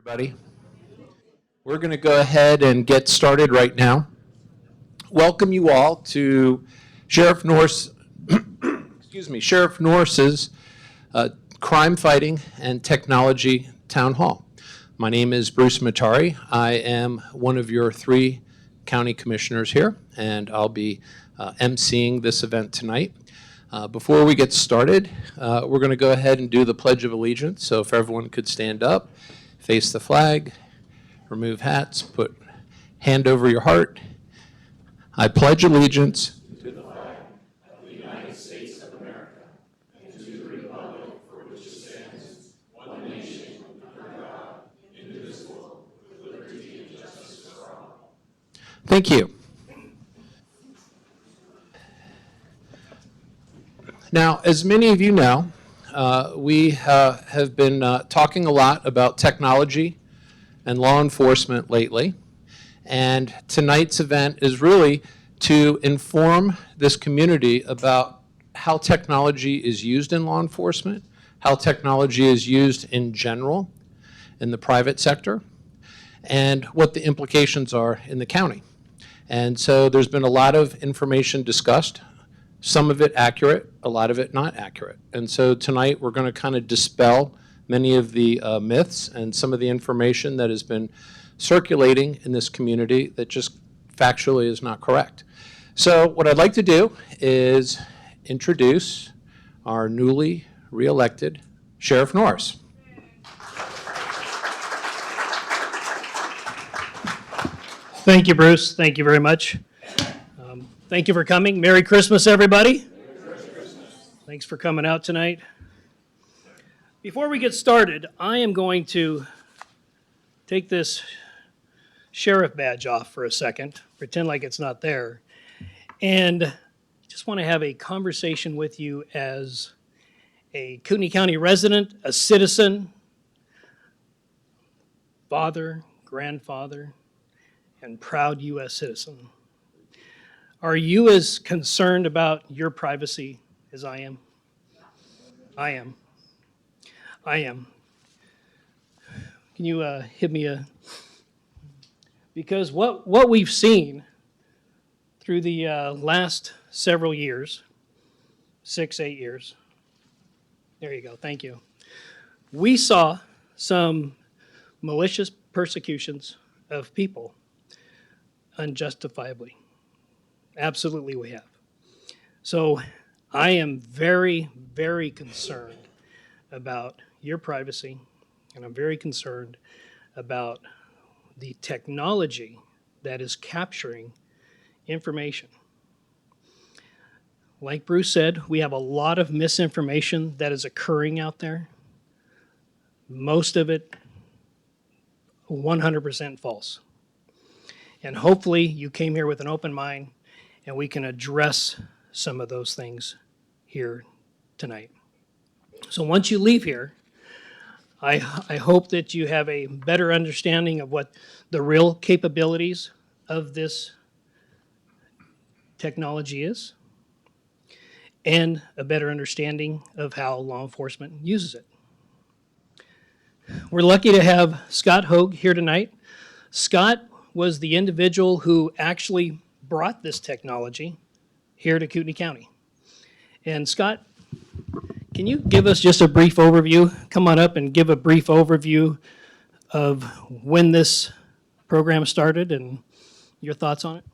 Everybody. We're going to go ahead and get started right now. Welcome you all to Sheriff Norris, Sheriff Norris's Crime Fighting and Technology Town Hall. My name is Bruce Matari. I am one of your 3 county commissioners here, and I'll be emceeing this event tonight. Before we get started, we're going to go ahead and do the Pledge of Allegiance. So if everyone could stand up, face the flag, remove hats, put hand over your heart. I pledge allegiance to the flag of the United States of America and to the republic for which it stands, one nation, under God, indivisible, with liberty and justice for all. Thank you. Now, as many of you know, we have been talking a lot about technology and law enforcement lately, and tonight's event is really to inform this community about how technology is used in law enforcement, how technology is used in general in the private sector, and what the implications are in the county. And so there's been a lot of information discussed. Some of it accurate, a lot of it not accurate. And so tonight we're going to kind of dispel many of the myths and some of the information that has been circulating in this community that just factually is not correct. So what I'd like to do is introduce our newly re-elected Sheriff Norris. Thank you, Bruce. Thank you very much. Thank you for coming. Merry Christmas, everybody. Merry Christmas. Thanks for coming out tonight. Before we get started, I am going to take this sheriff badge off for a second, pretend like it's not there, and just want to have a conversation with you as a Kootenai County resident, a citizen, father, grandfather, and proud U.S. citizen. Are you as concerned about your privacy as I am? I am. Can you hit me a... Because what we've seen through the last several years, 6-8 years, there you go, thank you. We saw some malicious persecutions of people unjustifiably. Absolutely we have. So I am very, very concerned about your privacy, and I'm very concerned about the technology that is capturing information. Like Bruce said, we have a lot of misinformation that is occurring out there. Most of it 100% false. And hopefully you came here with an open mind and we can address some of those things here tonight. So once you leave here, I hope that you have a better understanding of what the real capabilities of this technology is, and a better understanding of how law enforcement uses it. We're lucky to have Scott Hogue here tonight. Scott was the individual who actually brought this technology here to Kootenai County. And Scott, can you give us just a brief overview? Come on up and give a brief overview of when this program started and your thoughts on it.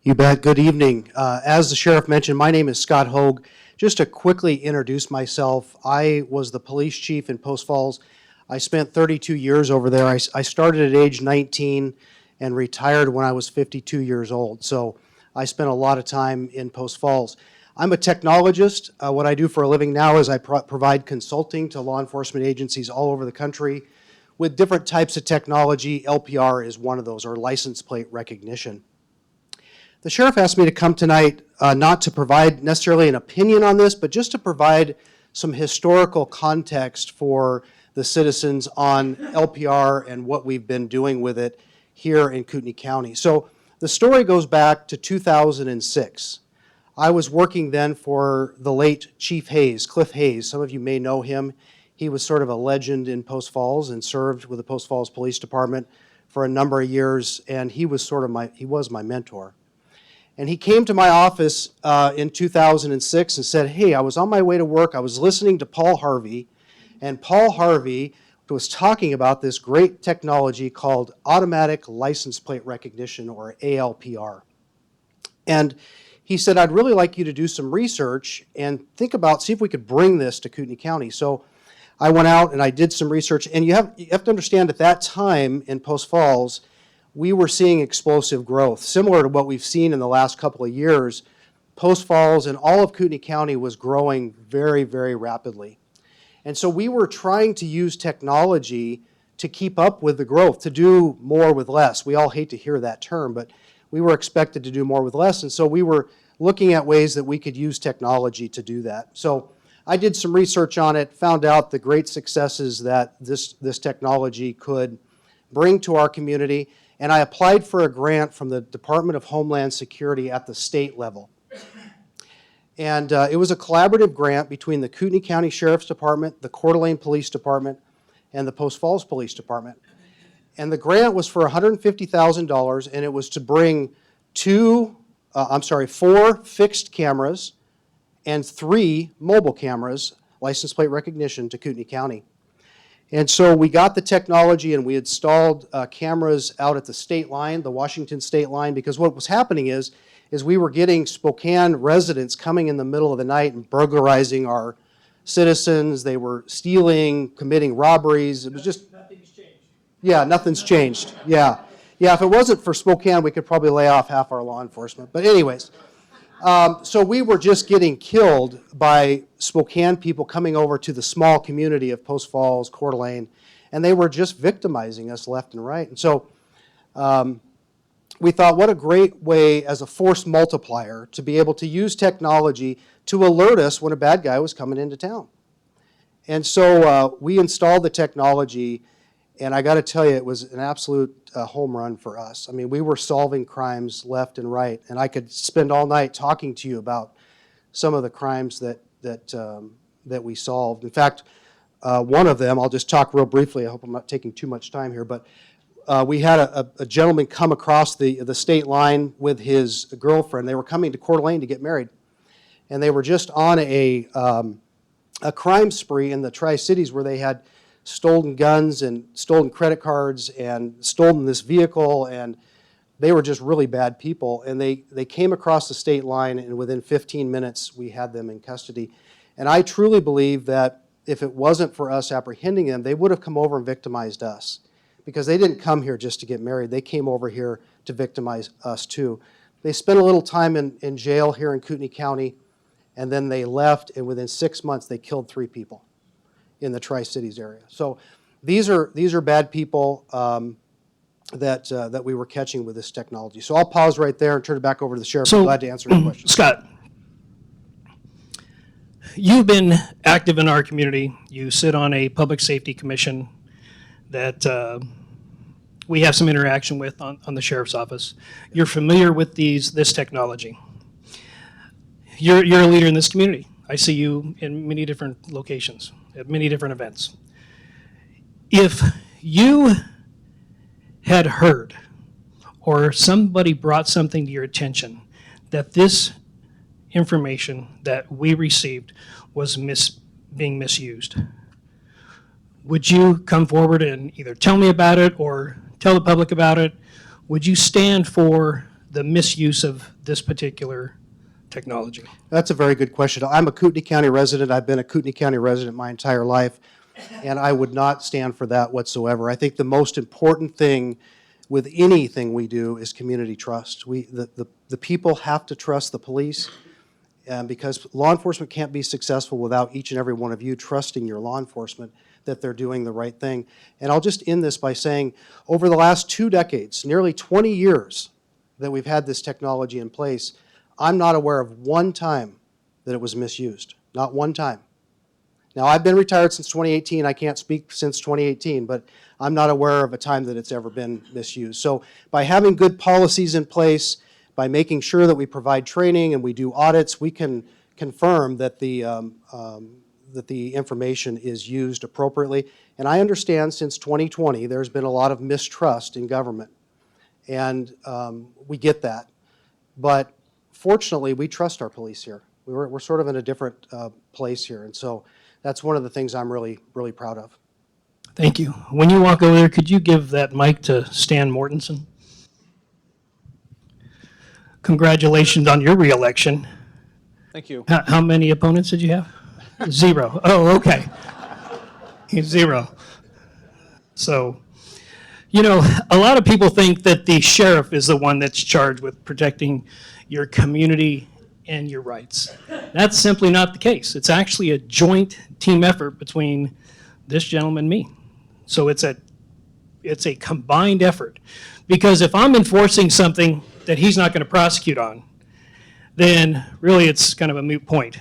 You bet. Good evening. As the sheriff mentioned, my name is Scott Hogue. Just to quickly introduce myself, I was the police chief in Post Falls. I spent 32 years over there. I started at age 19 and retired when I was 52 years old. So I spent a lot of time in Post Falls. I'm a technologist. What I do for a living now is I provide consulting to law enforcement agencies all over the country with different types of technology. LPR is one of those, or license plate recognition. The sheriff asked me to come tonight not to provide necessarily an opinion on this, but just to provide some historical context for the citizens on LPR and what we've been doing with it here in Kootenai County. So the story goes back to 2006. I was working then for the late Chief Hayes, Cliff Hayes. Some of you may know him. He was sort of a legend in Post Falls and served with the Post Falls Police Department for a number of years, and he was my mentor. And he came to my office in 2006 and said, hey, I was on my way to work, I was listening to Paul Harvey, and Paul Harvey was talking about this great technology called automatic license plate recognition, or ALPR. And he said, I'd really like you to do some research and think about, see if we could bring this to Kootenai County. So I went out and I did some research, and you have to understand at that time in Post Falls, we were seeing explosive growth. Similar to what we've seen in the last couple of years, Post Falls and all of Kootenai County was growing very, very rapidly. And so we were trying to use technology to keep up with the growth, to do more with less. We all hate to hear that term, but we were expected to do more with less, and so we were looking at ways that we could use technology to do that. So I did some research on it, found out the great successes that this technology could bring to our community, and I applied for a grant from the Department of Homeland Security at the state level. And it was a collaborative grant between the Kootenai County Sheriff's Department, the Coeur d'Alene Police Department, and the Post Falls Police Department. And the grant was for $150,000, and it was to bring 4 fixed cameras and 3 mobile cameras, license plate recognition, to Kootenai County. And so we got the technology and we installed cameras out at the state line, the Washington state line, because what was happening is we were getting Spokane residents coming in the middle of the night and burglarizing our citizens. They were stealing, committing robberies. It was just... Nothing's changed. Yeah, nothing's changed. Yeah. Yeah, if it wasn't for Spokane, we could probably lay off half our law enforcement. But anyways, so we were just getting killed by Spokane people coming over to the small community of Post Falls, Coeur d'Alene, and they were just victimizing us left and right. And so we thought, what a great way as a force multiplier to be able to use technology to alert us when a bad guy was coming into town. And so we installed the technology, and I got to tell you, it was an absolute home run for us. I mean, we were solving crimes left and right, and I could spend all night talking to you about some of the crimes that we solved. In fact, one of them, I'll just talk real briefly. I hope I'm not taking too much time here, but we had a gentleman come across the state line with his girlfriend. They were coming to Coeur d'Alene to get married, and they were just on a crime spree in the Tri-Cities where they had stolen guns and stolen credit cards and stolen this vehicle, and they were just really bad people. And they came across the state line, and within 15 minutes we had them in custody. And I truly believe that if it wasn't for us apprehending them, they would have come over and victimized us, because they didn't come here just to get married. They came over here to victimize us too. They spent a little time in jail here in Kootenai County, and then they left, and within 6 months they killed 3 people in the Tri-Cities area. So these are bad people that we were catching with this technology. So I'll pause right there and turn it back over to the sheriff. I'm glad to answer any questions. Scott, you've been active in our community. You sit on a public safety commission that we have some interaction with on the sheriff's office. You're familiar with this technology. You're a leader in this community. I see you in many different locations, at many different events. If you had heard, or somebody brought something to your attention, that this information that we received was being misused, would you come forward and either tell me about it or tell the public about it? Would you stand for the misuse of this particular technology? That's a very good question. I'm a Kootenai County resident. I've been a Kootenai County resident my entire life, and I would not stand for that whatsoever. I think the most important thing with anything we do is community trust. The people have to trust the police, because law enforcement can't be successful without each and every one of you trusting your law enforcement that they're doing the right thing. And I'll just end this by saying, over the last 2 decades, nearly 20 years that we've had this technology in place, I'm not aware of one time that it was misused. Not one time. Now, I've been retired since 2018. I can't speak since 2018, but I'm not aware of a time that it's ever been misused. So by having good policies in place, by making sure that we provide training and we do audits, we can confirm that the that the information is used appropriately. And I understand since 2020, there's been a lot of mistrust in government. And we get that. But fortunately, we trust our police here. We're sort of in a different place here. And so that's one of the things I'm really, really proud of. Thank you. When you walk over there, could you give that mic to Stan Mortensen? Congratulations on your reelection. Thank you. How many opponents did you have? 0. Oh, okay. 0. So, you know, a lot of people think that the sheriff is the one that's charged with protecting your community and your rights. That's simply not the case. It's actually a joint team effort between this gentleman and me. So it's a combined effort. Because if I'm enforcing something that he's not going to prosecute on, then really it's kind of a moot point.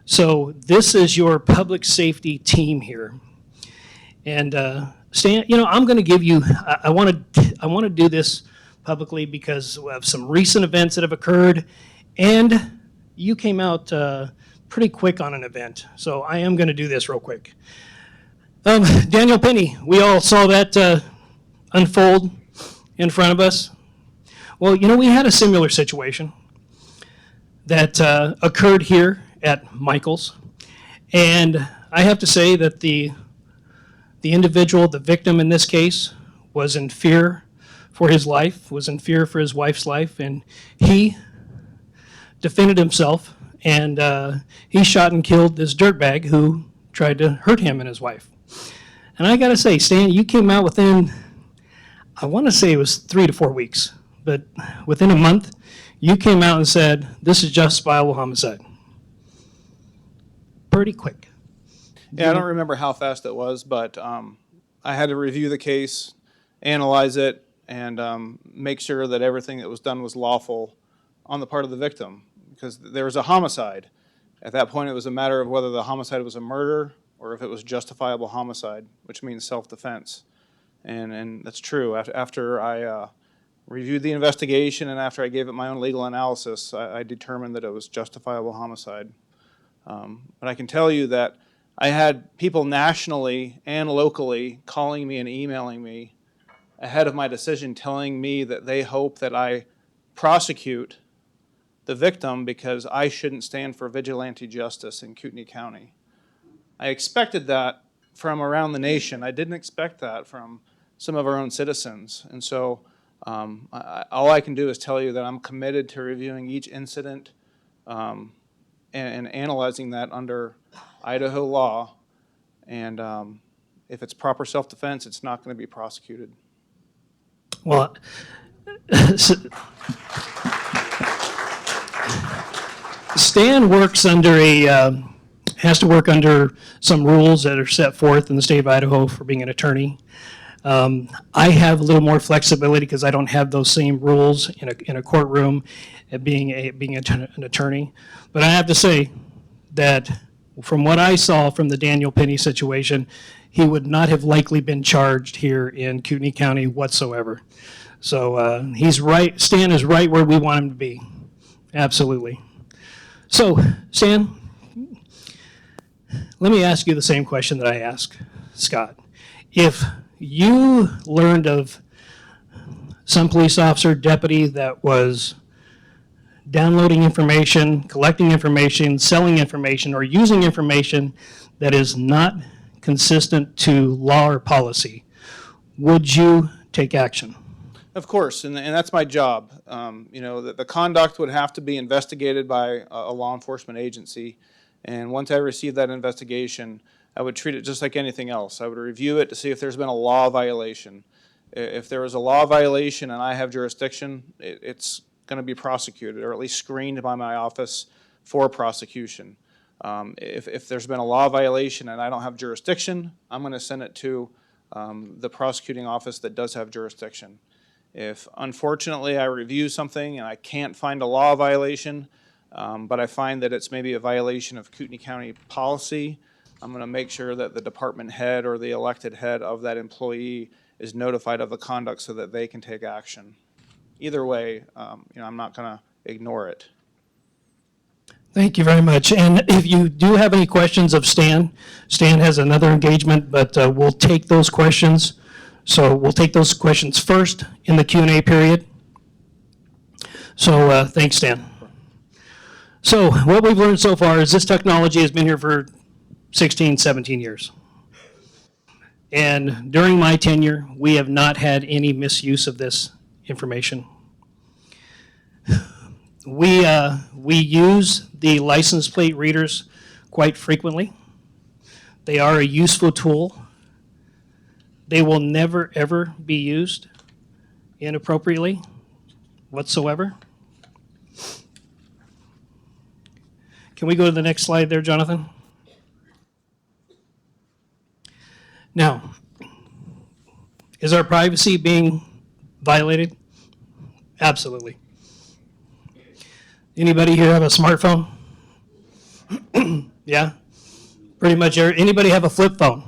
So this is your public safety team here. And Stan, you know, I'm going to give you, I want to do this publicly because of some recent events that have occurred, and you came out pretty quick on an event. So I am going to do this real quick. Daniel Penny, we all saw that unfold in front of us. Well, you know, we had a similar situation that occurred here at Michael's. And I have to say that the individual, the victim in this case, was in fear for his life, was in fear for his wife's life, and he defended himself, and he shot and killed this dirtbag who tried to hurt him and his wife. And I gotta say, Stan, you came out within, I want to say it was 3 to 4 weeks, but within a month, you came out and said, this is justifiable homicide. Pretty quick. Yeah, I don't remember how fast it was, but I had to review the case, analyze it, and make sure that everything that was done was lawful on the part of the victim, because there was a homicide. At that point, it was a matter of whether the homicide was a murder or if it was justifiable homicide, which means self-defense. And that's true. After I reviewed the investigation and after I gave it my own legal analysis, I determined that it was justifiable homicide. But I can tell you that I had people nationally and locally calling me and emailing me ahead of my decision, telling me that they hope that I prosecute the victim because I shouldn't stand for vigilante justice in Kootenai County. I expected that from around the nation. I didn't expect that from some of our own citizens. And so all I can do is tell you that I'm committed to reviewing each incident and analyzing that under Idaho law. And if it's proper self-defense, it's not going to be prosecuted. Well, Stan works under has to work under some rules that are set forth in the state of Idaho for being an attorney. I have a little more flexibility because I don't have those same rules in a courtroom being an attorney. But I have to say that from what I saw from the Daniel Penny situation, he would not have likely been charged here in Kootenai County whatsoever. So he's right. Stan is right where we want him to be. Absolutely. So, Stan, let me ask you the same question that I asked Scott. If you learned of some police officer, deputy that was downloading information, collecting information, selling information, or using information that is not consistent to law or policy, would you take action? Of course, and that's my job. You know, the conduct would have to be investigated by a law enforcement agency, and once I receive that investigation, I would treat it just like anything else. I would review it to see if there's been a law violation. If there is a law violation and I have jurisdiction, it's going to be prosecuted, or at least screened by my office for prosecution. If there's been a law violation and I don't have jurisdiction, I'm going to send it to the prosecuting office that does have jurisdiction. If, unfortunately, I review something and I can't find a law violation, but I find that it's maybe a violation of Kootenai County policy, I'm going to make sure that the department head or the elected head of that employee is notified of the conduct so that they can take action. Either way, you know, I'm not going to ignore it. Thank you very much. And if you do have any questions of Stan, Stan has another engagement, but we'll take those questions. So we'll take those questions first in the Q&A period. So thanks, Stan. So what we've learned so far is this technology has been here for 16, 17 years. And during my tenure, we have not had any misuse of this information. We use the license plate readers quite frequently. They are a useful tool. They will never, ever be used inappropriately whatsoever. Can we go to the next slide there, Jonathan? Now, is our privacy being violated? Absolutely. Anybody here have a smartphone? Yeah? Pretty much anybody have a flip phone?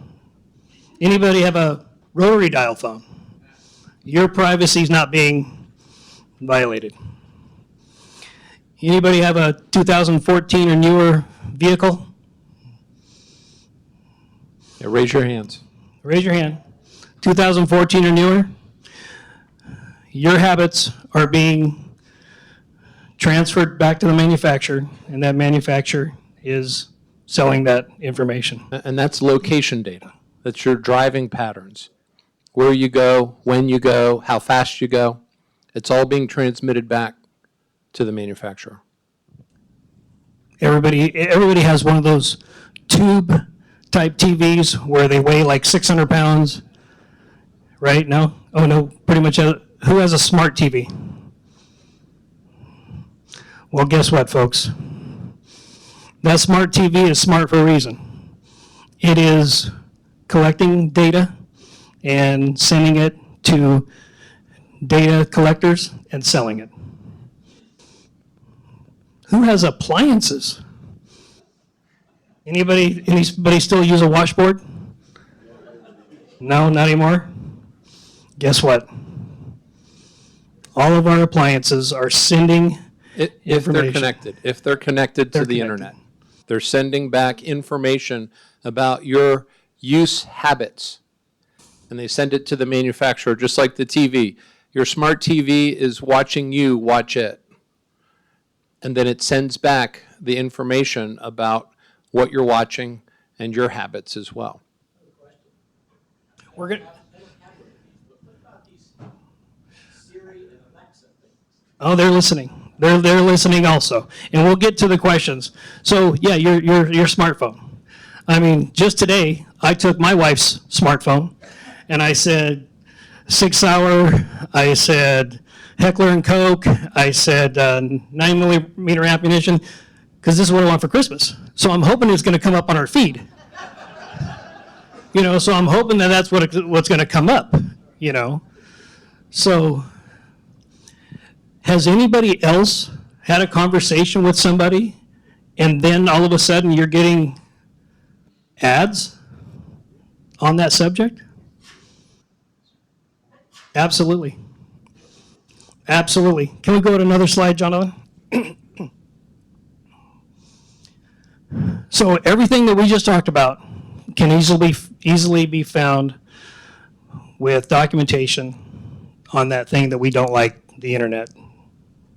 Anybody have a rotary dial phone? Your privacy is not being violated. Anybody have a 2014 or newer vehicle? Yeah, raise your hands. Raise your hand. 2014 or newer? Your habits are being transferred back to the manufacturer, and that manufacturer is selling that information. And that's location data. That's your driving patterns. Where you go, when you go, how fast you go. It's all being transmitted back to the manufacturer. Everybody has one of those tube type TVs where they weigh like 600 pounds, right? No? Oh no, pretty much. Who has a smart TV? Well, guess what, folks? That smart TV is smart for a reason. It is collecting data and sending it to data collectors and selling it. Who has appliances? Anybody still use a washboard? No, not anymore? Guess what? All of our appliances are sending If they're information. connected, if they're connected to the internet, they're sending back information about your use habits. And they send it to the manufacturer, just like the TV. Your smart TV is watching you watch it. And then it sends back the information about what you're watching and your habits as well. We're gonna. Oh, they're listening. They're listening also, and we'll get to the questions. So yeah, your smartphone. I mean, just today I took my wife's smartphone, and I said 6 Hour. I said Heckler and Koch. I said 9mm ammunition, because this is what I want for Christmas. So I'm hoping it's going to come up on our feed. So I'm hoping that that's what's going to come up. So. Has anybody else had a conversation with somebody and then all of a sudden you're getting ads on that subject? Absolutely. Absolutely. Can we go to another slide, Jonathan? So everything that we just talked about can easily be found with documentation on that thing that we don't like, the internet.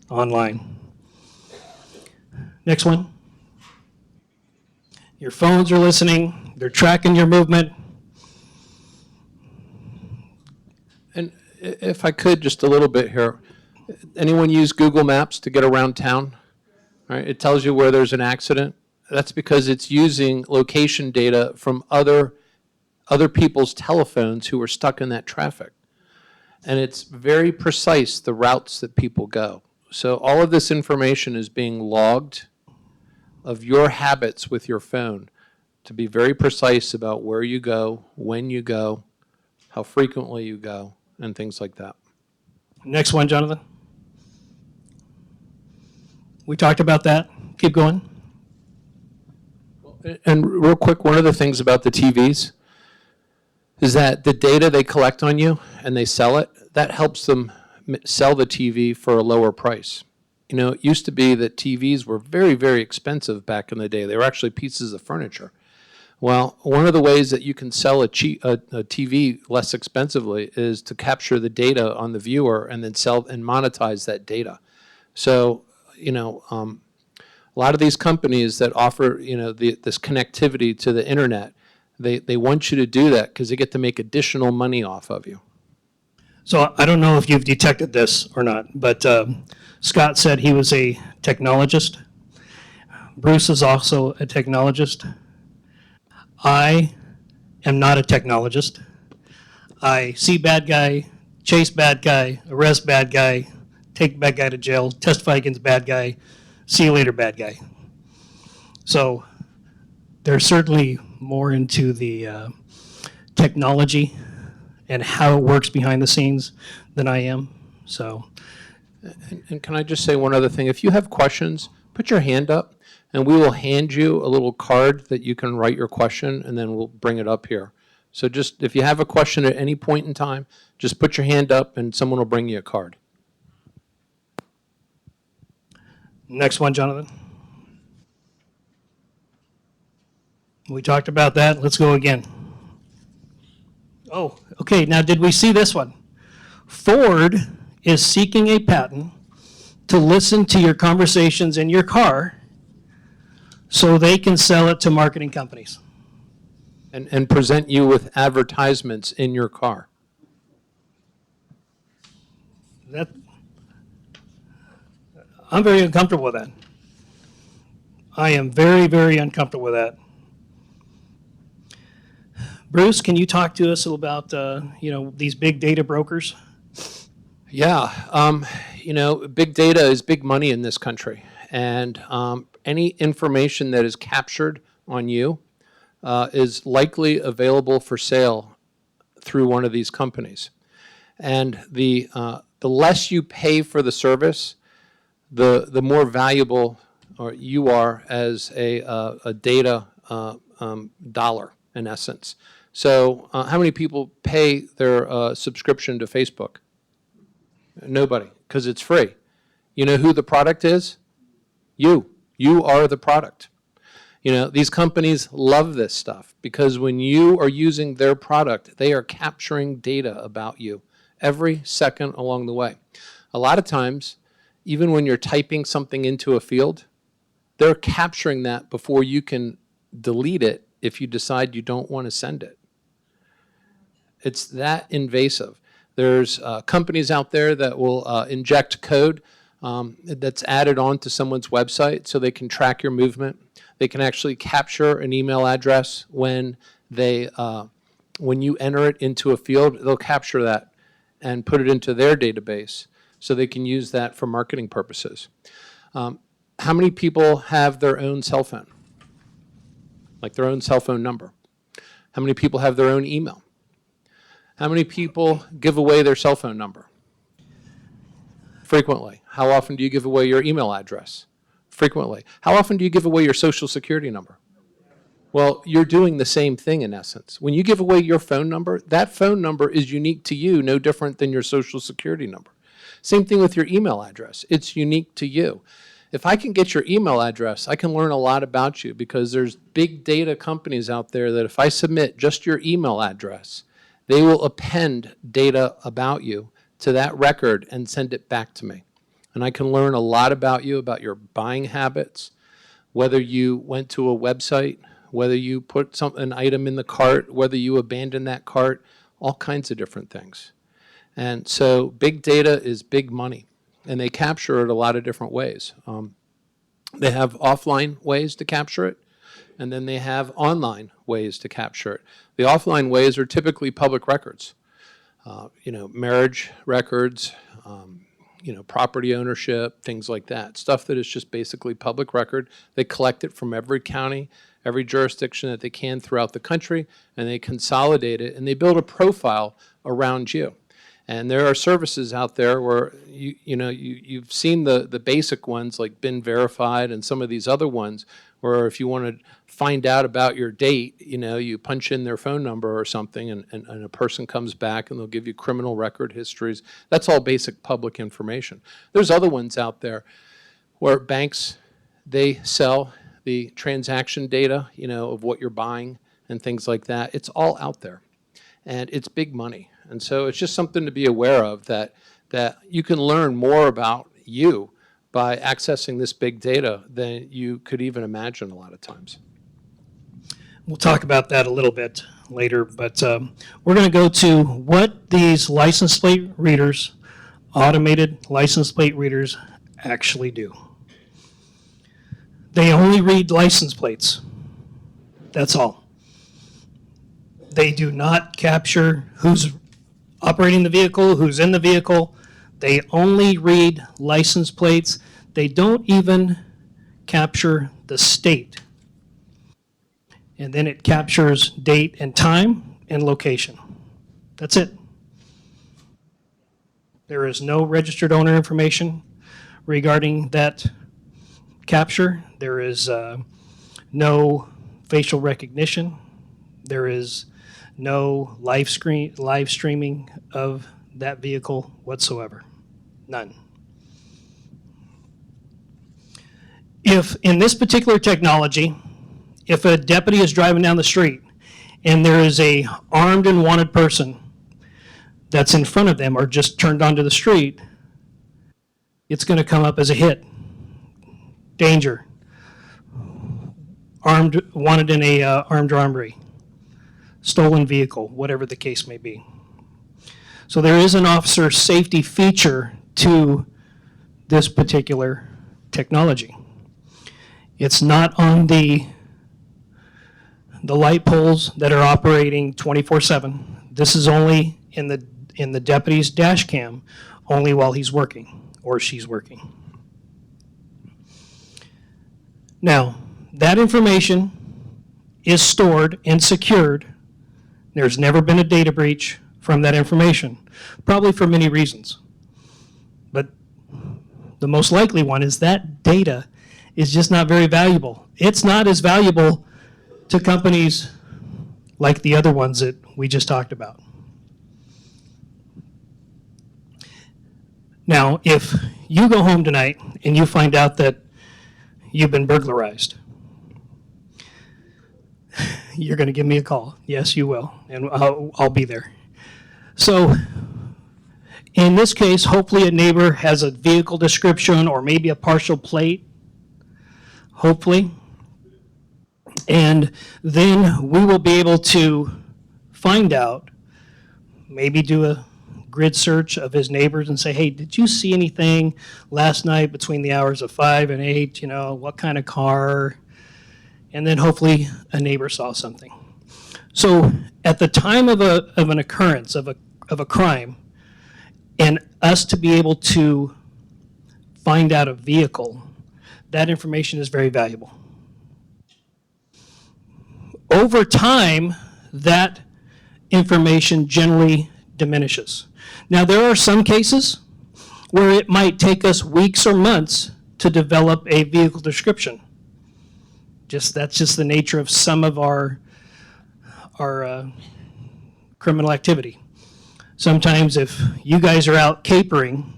Online. Next one. Your phones are listening. They're tracking your movement. And if I could, just a little bit here. Anyone use Google Maps to get around town? Right? It tells you where there's an accident. That's because it's using location data from other people's telephones who are stuck in that traffic. And it's very precise, the routes that people go. So all of this information is being logged of your habits with your phone to be very precise about where you go, when you go, how frequently you go, and things like that. Next one, Jonathan. We talked about that. Keep going. And real quick, one of the things about the TVs is that the data they collect on you and they sell it, that helps them sell the TV for a lower price. You know, it used to be that TVs were very, very expensive back in the day. They were actually pieces of furniture. Well, one of the ways that you can sell a TV less expensively is to capture the data on the viewer and then sell and monetize that data. So, you know, a lot of these companies that offer, you know, this connectivity to the internet, they want you to do that because they get to make additional money off of you. So I don't know if you've detected this or not, but Scott said he was a technologist. Bruce is also a technologist. I am not a technologist. I see bad guy, chase bad guy, arrest bad guy, take bad guy to jail, testify against bad guy, see you later bad guy. So they're certainly more into the technology and how it works behind the scenes than I am. So, And can I just say one other thing? If you have questions, put your hand up, and we will hand you a little card that you can write your question, and then we'll bring it up here. So just, if you have a question at any point in time, just put your hand up, and someone will bring you a card. next one, Jonathan. We talked about that. Let's go again. Oh, okay. Now, did we see this one? Ford is seeking a patent to listen to your conversations in your car so they can sell it to marketing companies. And present you with advertisements in your car. That, I'm very uncomfortable with that. I am very, very uncomfortable with that. Bruce, can you talk to us about these big data brokers? Yeah, you know, big data is big money in this country, and any information that is captured on you is likely available for sale through one of these companies. And the less you pay for the service, the more valuable you are as a data dollar, in essence. So how many people pay their subscription to Facebook? Nobody, because it's free. You know who the product is? You. You are the product. You know, these companies love this stuff because when you are using their product, they are capturing data about you every second along the way. A lot of times, even when you're typing something into a field, they're capturing that before you can delete it if you decide you don't want to send it. It's that invasive. There's companies out there that will inject code that's added on to someone's website so they can track your movement. They can actually capture an email address when you enter it into a field. They'll capture that and put it into their database so they can use that for marketing purposes. How many people have their own cell phone? Like their own cell phone number? How many people have their own email? How many people give away their cell phone number? Frequently. How often do you give away your email address? Frequently. How often do you give away your social security number? Well, you're doing the same thing in essence. When you give away your phone number, that phone number is unique to you, no different than your social security number. Same thing with your email address. It's unique to you. If I can get your email address, I can learn a lot about you because there's big data companies out there that if I submit just your email address, they will append data about you to that record and send it back to me. And I can learn a lot about you, about your buying habits, whether you went to a website, whether you put an item in the cart, whether you abandoned that cart, all kinds of different things. And so big data is big money, and they capture it a lot of different ways. They have offline ways to capture it, and then they have online ways to capture it. The offline ways are typically public records, marriage records, property ownership, things like that. Stuff that is just basically public record. They collect it from every county, every jurisdiction that they can throughout the country, and they consolidate it, and they build a profile around you. And there are services out there where you've seen the basic ones like Been Verified and some of these other ones where if you want to find out about your date, you punch in their phone number or something and a person comes back and they'll give you criminal record histories. That's all basic public information. There's other ones out there where banks, they sell the transaction data, of what you're buying and things like that. It's all out there, and it's big money. And so it's just something to be aware of, that you can learn more about you by accessing this big data than you could even imagine a lot of times. We'll talk about that a little bit later, but we're going to go to what these license plate readers, automated license plate readers, actually do. They only read license plates. That's all. They do not capture who's operating the vehicle, who's in the vehicle. They only read license plates. They don't even capture the state. And then it captures date and time and location. That's it. There is no registered owner information regarding that capture. There is no facial recognition. There is no live streaming of that vehicle whatsoever. None. If in this particular technology, if a deputy is driving down the street and there is a armed and wanted person that's in front of them or just turned onto the street, it's going to come up as a hit. Danger. Armed, wanted in a armed robbery. Stolen vehicle, whatever the case may be. So there is an officer safety feature to this particular technology. It's not on the light poles that are operating 24/7. This is only in the deputy's dash cam, only while he's working or she's working. Now, that information is stored and secured. There's never been a data breach from that information, probably for many reasons. But the most likely one is that data is just not very valuable. It's not as valuable to companies like the other ones that we just talked about. Now, if you go home tonight and you find out that you've been burglarized, you're going to give me a call. Yes, you will, and I'll be there. So in this case, hopefully a neighbor has a vehicle description or maybe a partial plate, hopefully. And then we will be able to find out, maybe do a grid search of his neighbors and say, hey, did you see anything last night between the hours of 5 and 8? What kind of car? And then hopefully a neighbor saw something. So at the time of an occurrence, of a crime, and us to be able to find out a vehicle, that information is very valuable. Over time, that information generally diminishes. Now, there are some cases where it might take us weeks or months to develop a vehicle description. That's just the nature of some of our criminal activity. Sometimes if you guys are out capering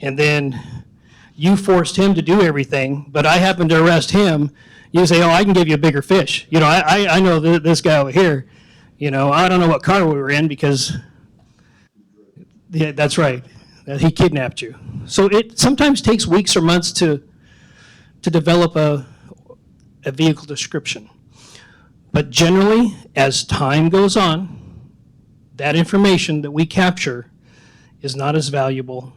and then you forced him to do everything, but I happen to arrest him, you say, oh, I can give you a bigger fish. I know this guy over here, I don't know what car we were in because, yeah, that's right, he kidnapped you. So it sometimes takes weeks or months to develop a vehicle description. But generally, as time goes on, that information that we capture is not as valuable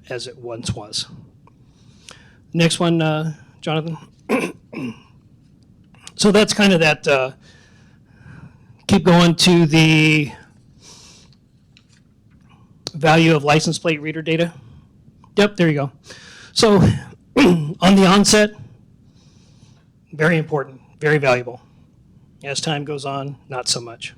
as it once was. Next one, Jonathan. So that's kind of that, keep going to the value of license plate reader data. Yep, there you go. So on the onset, very important, very valuable. As time goes on, not so much.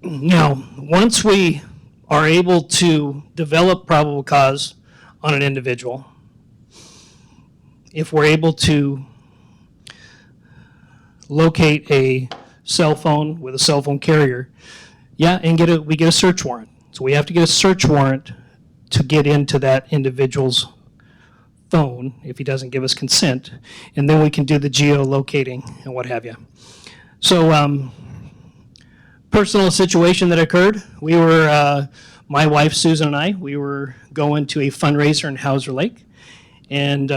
Now, once we are able to develop probable cause on an individual, if we're able to locate a cell phone with a cell phone carrier, yeah, and we get a search warrant. So we have to get a search warrant to get into that individual's phone if he doesn't give us consent, and then we can do the geolocating and what have you. So personal situation that occurred, we were, my wife Susan and I, we were going to a fundraiser in Hauser Lake, and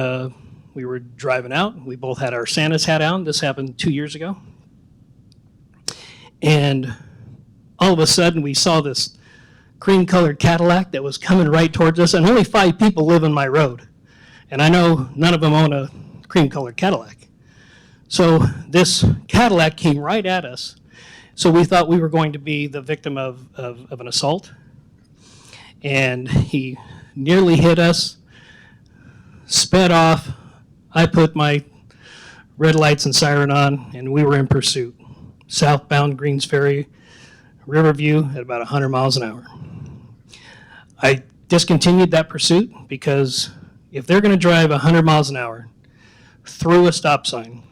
we were driving out. We both had our Santa's hat on. This happened 2 years ago. And all of a sudden we saw this cream-colored Cadillac that was coming right towards us, and only 5 people live on my road. And I know none of them own a cream-colored Cadillac. So this Cadillac came right at us. So we thought we were going to be the victim of an assault. And he nearly hit us, sped off. I put my red lights and siren on, and we were in pursuit. Southbound Greens Ferry, Riverview at about 100 miles an hour. I discontinued that pursuit because if they're going to drive 100 miles an hour through a stop sign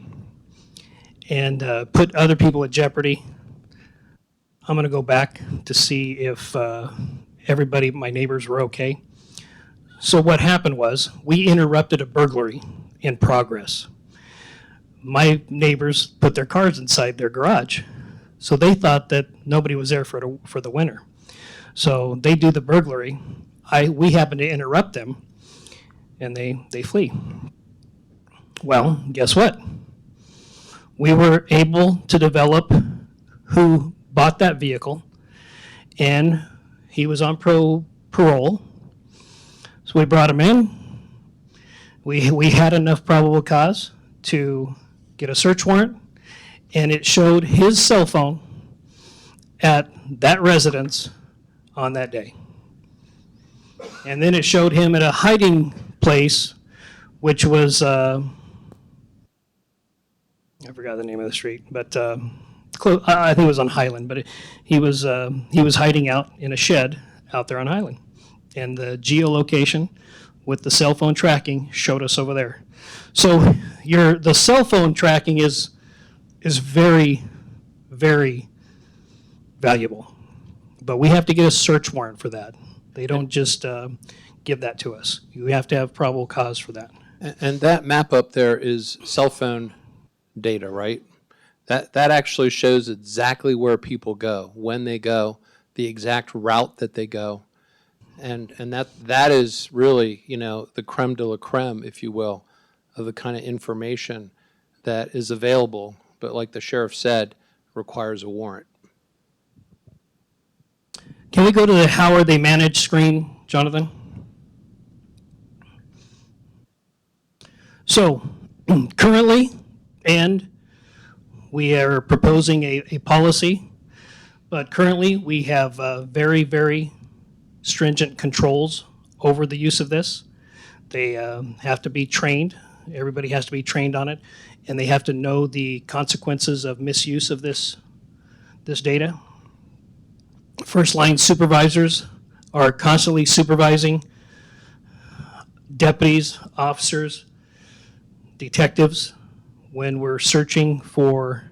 and put other people at jeopardy, I'm going to go back to see if everybody, my neighbors, were okay. So what happened was we interrupted a burglary in progress. My neighbors put their cars inside their garage, so they thought that nobody was there for the winter. So they do the burglary. We happen to interrupt them, and they flee. Well, guess what? We were able to develop who bought that vehicle, and he was on parole. So we brought him in. We had enough probable cause to get a search warrant, and it showed his cell phone at that residence on that day. And then it showed him at a hiding place, which was, I forgot the name of the street, but I think it was on Highland, but he was hiding out in a shed out there on Highland. And the geolocation with the cell phone tracking showed us over there. So the cell phone tracking is very, very valuable. But we have to get a search warrant for that. They don't just give that to us. You have to have probable cause for that. And that map up there is cell phone data, right? That actually shows exactly where people go, when they go, the exact route that they go. And that is really, the creme de la creme, if you will, of the kind of information that is available, but like the sheriff said, requires a warrant. Can we go to the how are they managed screen, Jonathan? So currently, and we are proposing a policy, but currently we have very, very stringent controls over the use of this. They have to be trained. Everybody has to be trained on it, and they have to know the consequences of misuse of this data. First line supervisors are constantly supervising deputies, officers, detectives when we're searching for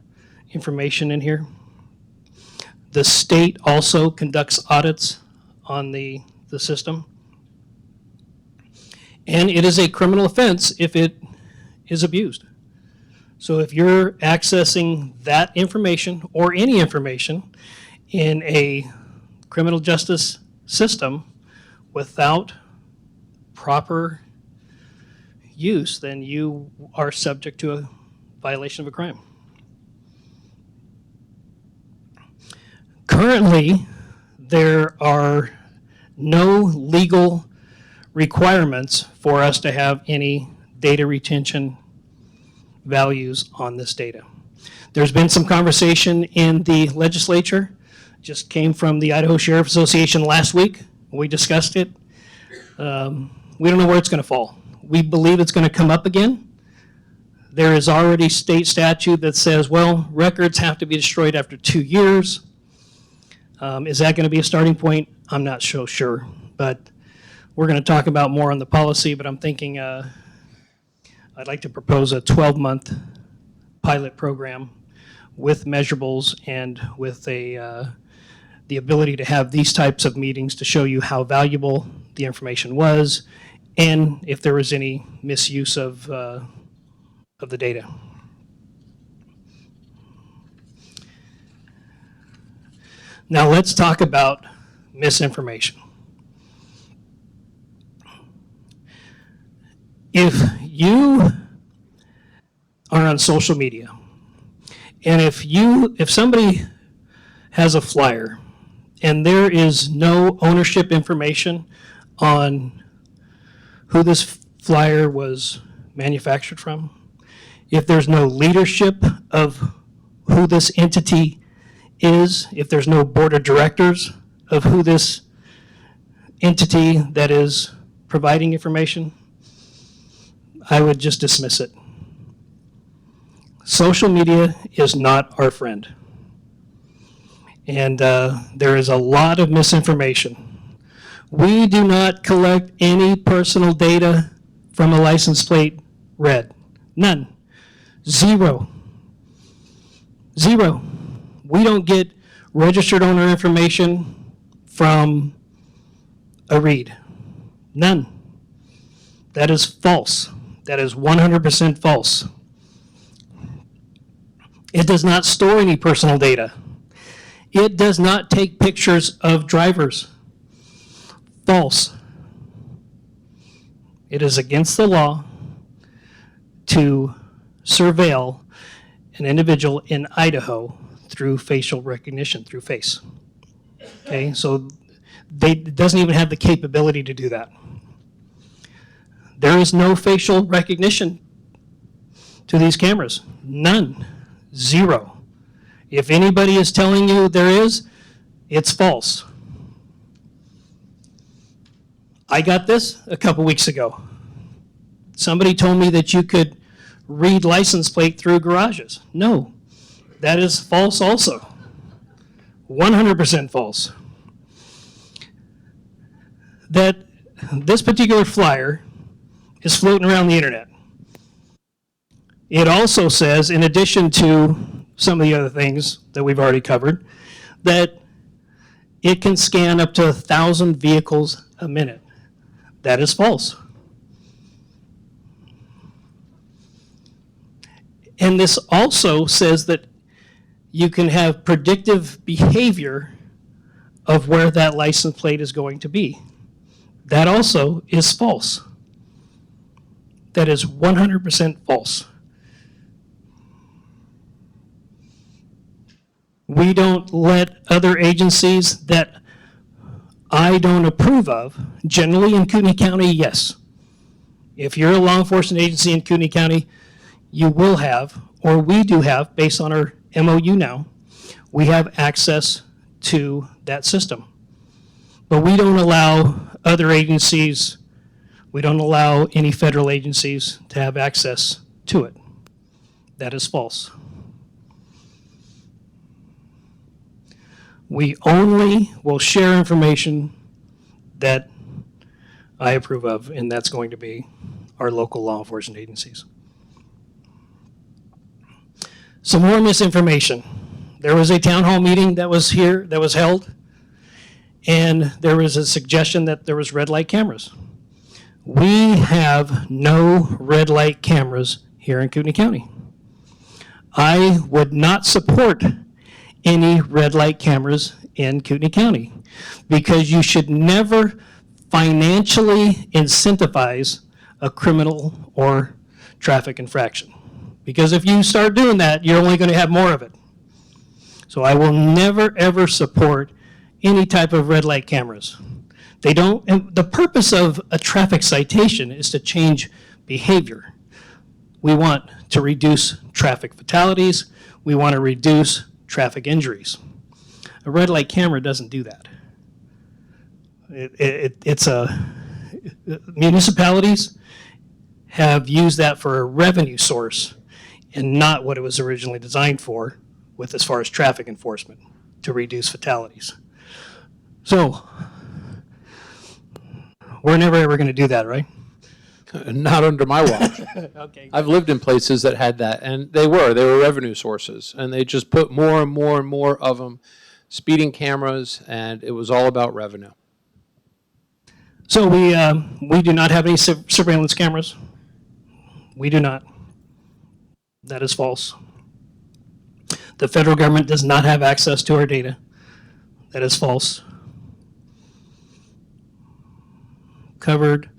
information in here. The state also conducts audits on the system. And it is a criminal offense if it is abused. So if you're accessing that information or any information in a criminal justice system without proper use, then you are subject to a violation of a crime. Currently, there are no legal requirements for us to have any data retention values on this data. There's been some conversation in the legislature, just came from the Idaho Sheriff Association last week. We discussed it. We don't know where it's going to fall. We believe it's going to come up again. There is already state statute that says, well, records have to be destroyed after 2 years. Is that going to be a starting point? I'm not so sure, but we're going to talk about more on the policy, but I'm thinking I'd like to propose a 12-month pilot program with measurables and with the ability to have these types of meetings to show you how valuable the information was and if there was any misuse of the data. Now let's talk about misinformation. If you are on social media, and if somebody has a flyer and there is no ownership information on who this flyer was manufactured from, if there's no leadership of who this entity is, if there's no board of directors of who this entity that is providing information, I would just dismiss it. Social media is not our friend. And there is a lot of misinformation. We do not collect any personal data from a license plate read. None. Zero. Zero. We don't get registered owner information from a read. None. That is false. That is 100% false. It does not store any personal data. It does not take pictures of drivers. False. It is against the law to surveil an individual in Idaho through facial recognition, through face. Okay, so it doesn't even have the capability to do that. There is no facial recognition to these cameras. None. Zero. If anybody is telling you there is, it's false. I got this a couple weeks ago. Somebody told me that you could read license plate through garages. No, that is false also. 100% false. That this particular flyer is floating around the internet. It also says, in addition to some of the other things that we've already covered, that it can scan up to 1,000 vehicles a minute. That is false. And this also says that you can have predictive behavior of where that license plate is going to be. That also is false. That is 100% false. We don't let other agencies that I don't approve of, generally in Kootenai County, yes. If you're a law enforcement agency in Kootenai County, you will have, or we do have, based on our MOU now, we have access to that system. But we don't allow other agencies, we don't allow any federal agencies to have access to it. That is false. We only will share information that I approve of, and that's going to be our local law enforcement agencies. Some more misinformation. There was a town hall meeting that was held, and there was a suggestion that there was red light cameras. We have no red light cameras here in Kootenai County. I would not support any red light cameras in Kootenai County because you should never financially incentivize a criminal or traffic infraction. Because if you start doing that, you're only going to have more of it. So I will never, ever support any type of red light cameras. They don't, and the purpose of a traffic citation is to change behavior. We want to reduce traffic fatalities. We want to reduce traffic injuries. A red light camera doesn't do that. Municipalities have used that for a revenue source and not what it was originally designed for, with as far as traffic enforcement, to reduce fatalities. So, we're never ever going to do that, right? Not under my watch. Okay. I've lived in places that had that, and they were revenue sources, and they just put more and more and more of them, speeding cameras, and it was all about revenue. So we do not have any surveillance cameras. We do not. That is false. The federal government does not have access to our data. That is false. Covered.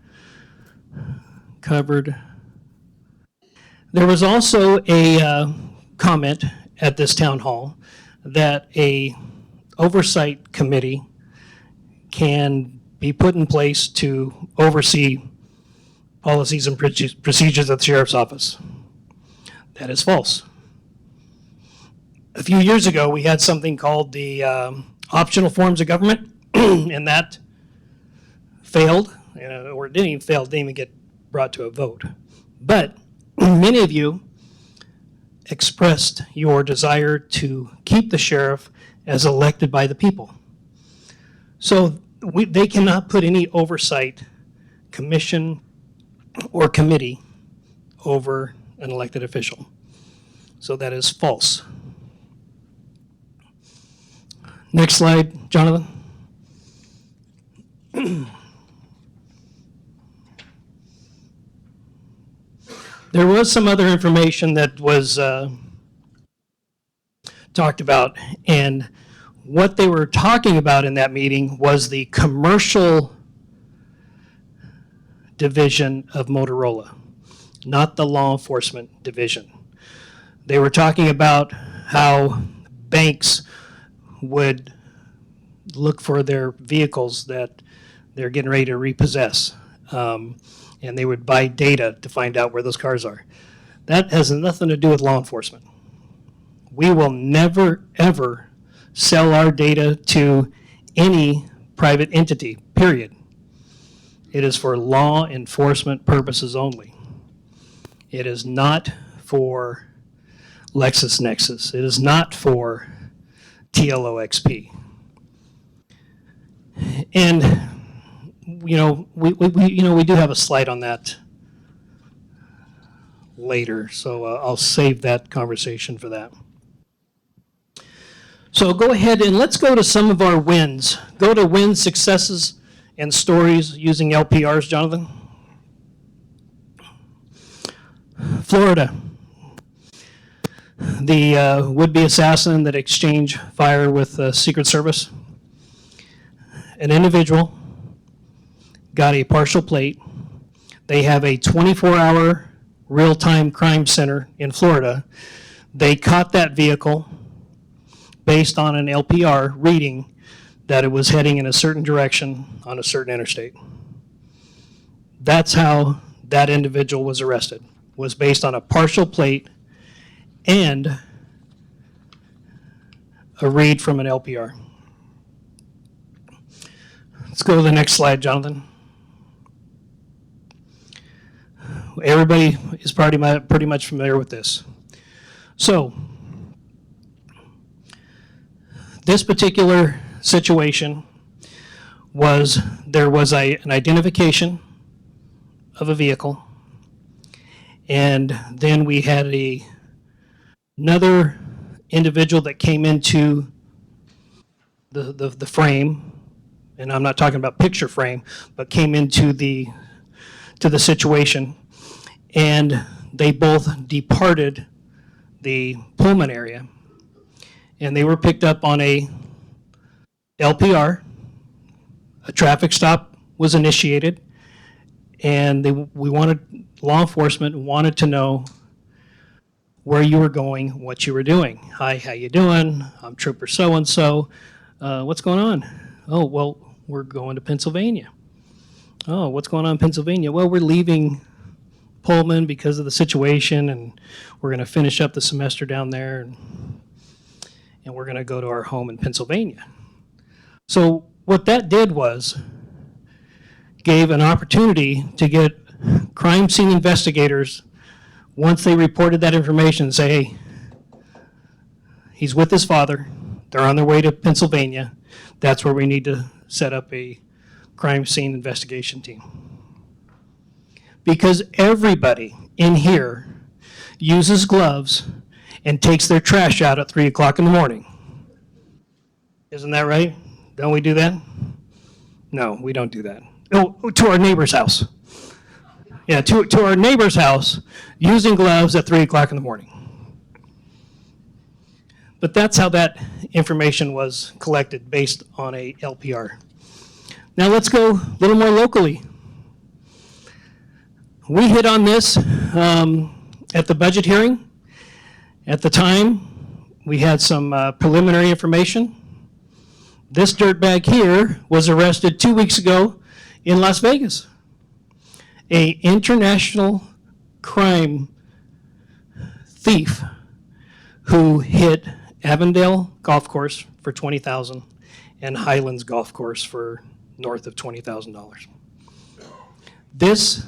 There was also a comment at this town hall that a oversight committee can be put in place to oversee policies and procedures at the sheriff's office. That is false. A few years ago, we had something called the optional forms of government, and that failed, or it didn't even fail, didn't even get brought to a vote. But many of you expressed your desire to keep the sheriff as elected by the people. So they cannot put any oversight commission or committee over an elected official. So that is false. Next slide, Jonathan. There was some other information that was talked about, and what they were talking about in that meeting was the commercial division of Motorola, not the law enforcement division. They were talking about how banks would look for their vehicles that they're getting ready to repossess. And they would buy data to find out where those cars are. That has nothing to do with law enforcement. We will never, ever sell our data to any private entity, period. It is for law enforcement purposes only. It is not for LexisNexis. It is not for TLOXP. And we do have a slide on that later, so I'll save that conversation for that. So go ahead and let's go to some of our wins. Go to wins, successes, and stories using LPRs, Jonathan. Florida. The would-be assassin that exchanged fire with the Secret Service. An individual got a partial plate. They have a 24-hour real-time crime center in Florida. They caught that vehicle based on an LPR reading that it was heading in a certain direction on a certain interstate. That's how that individual was arrested, was based on a partial plate and a read from an LPR. Let's go to the next slide, Jonathan. Everybody is pretty much familiar with this. So, this particular situation was, there was an identification of a vehicle, and then we had another individual that came into the frame, and I'm not talking about picture frame, but came into the situation, and they both departed the Pullman area, and they were picked up on a LPR. A traffic stop was initiated, and law enforcement wanted to know where you were going, what you were doing. Hi, how you doing? I'm Trooper so-and-so. What's going on? Oh, well, we're going to Pennsylvania. Oh, what's going on in Pennsylvania? Well, we're leaving Pullman because of the situation, and we're going to finish up the semester down there, and we're going to go to our home in Pennsylvania. So what that did was gave an opportunity to get crime scene investigators, once they reported that information, say, hey, he's with his father, they're on their way to Pennsylvania, that's where we need to set up a crime scene investigation team. Because everybody in here uses gloves and takes their trash out at 3 o'clock in the morning. Isn't that right? Don't we do that? No, we don't do that. Oh, to our neighbor's house. Yeah, to our neighbor's house, using gloves at 3 o'clock in the morning. But that's how that information was collected based on a LPR. Now let's go a little more locally. We hit on this at the budget hearing. At the time, we had some preliminary information. This dirtbag here was arrested 2 weeks ago in Las Vegas. An international crime thief who hit Avondale Golf Course for $20,000 and Highlands Golf Course for north of $20,000. This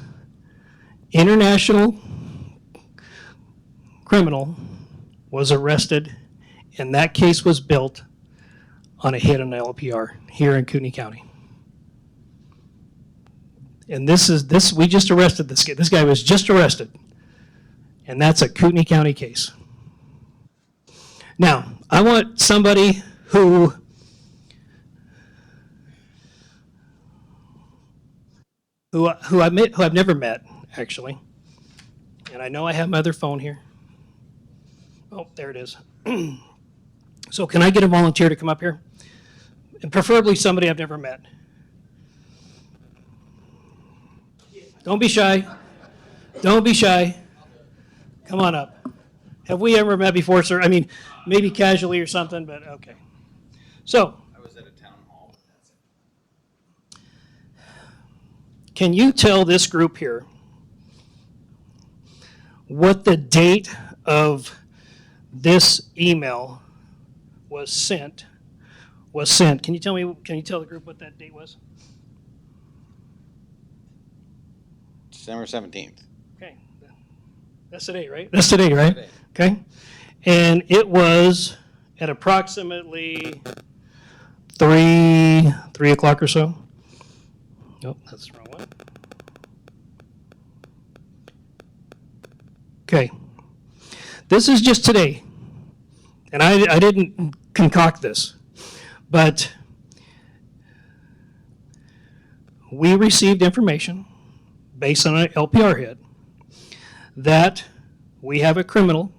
international criminal was arrested, and that case was built on a hit on LPR here in Kootenai County. And we just arrested this guy. This guy was just arrested, and that's a Kootenai County case. Now, I want somebody who I've never met, actually. And I know I have my other phone here. Oh, there it is. So can I get a volunteer to come up here? And preferably somebody I've never met. Don't be shy. Don't be shy. Come on up. Have we ever met before, sir? I mean, maybe casually or something, but okay. So, I was at a town hall. That's it. can you tell this group here what the date of this email was sent? Can you tell the group what that date was? December 17th. Okay. That's today, right? That's today, right? Today. Okay. And it was at approximately 3 o'clock or so. Nope, that's the wrong one. Okay. This is just today. And I didn't concoct this, but we received information based on an LPR hit that we have a criminal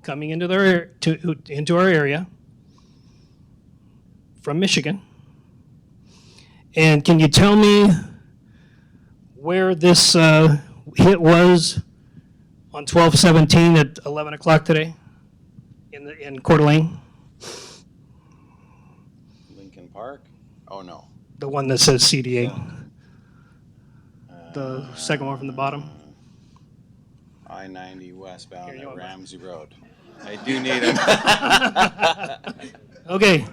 coming into our area from Michigan. And can you tell me where this hit was on 12/17 at 11 o'clock today in Coeur d'Alene? Lincoln Park? Oh, no. The one that says CDA. The second one from the bottom. I-90 westbound Here, you at want Ramsey Road. I do need it. Okay.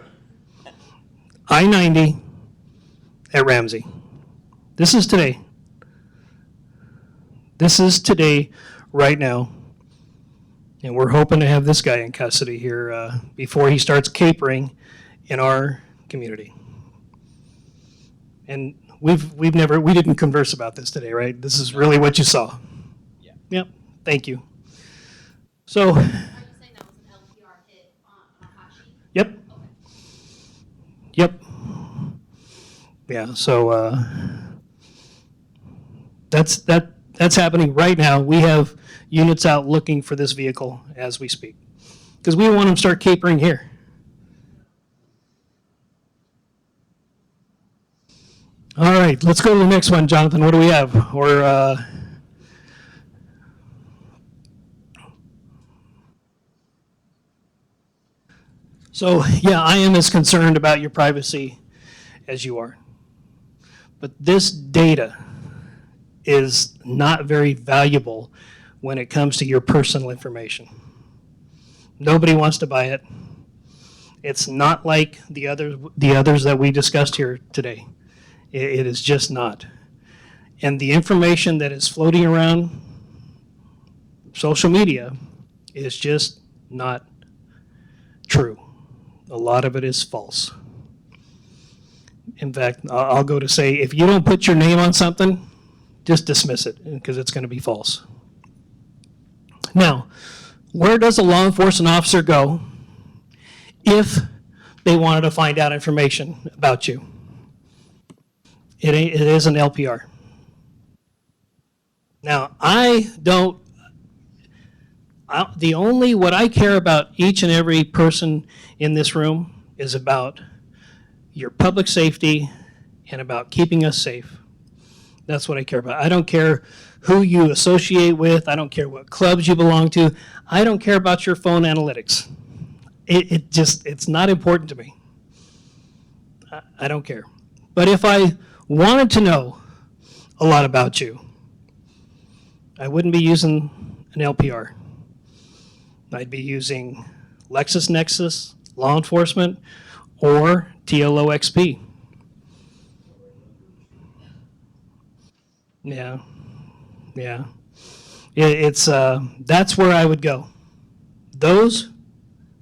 I-90 at Ramsey. This is today. This is today, right now. And we're hoping to have this guy in custody here before he starts capering in our community. And we didn't converse about this today, right? This is really what you saw. Yeah. Yep. Thank you. So. Are you saying that was an LPR hit on a hot sheet? Yep. Okay. Yep. Yeah, so that's happening right now. We have units out looking for this vehicle as we speak. Because we want them to start capering here. All right, let's go to the next one, Jonathan. What do we have? Or so, yeah, I am as concerned about your privacy as you are. But this data is not very valuable when it comes to your personal information. Nobody wants to buy it. It's not like the others that we discussed here today. It is just not. And the information that is floating around social media is just not true. A lot of it is false. In fact, I'll go to say, if you don't put your name on something, just dismiss it because it's going to be false. Now, where does a law enforcement officer go if they wanted to find out information about you? It is an LPR. Now, what I care about each and every person in this room is about your public safety and about keeping us safe. That's what I care about. I don't care who you associate with. I don't care what clubs you belong to. I don't care about your phone analytics. It's not important to me. I don't care. But if I wanted to know a lot about you, I wouldn't be using an LPR. I'd be using LexisNexis, law enforcement, or TLOXP. Yeah. That's where I would go. Those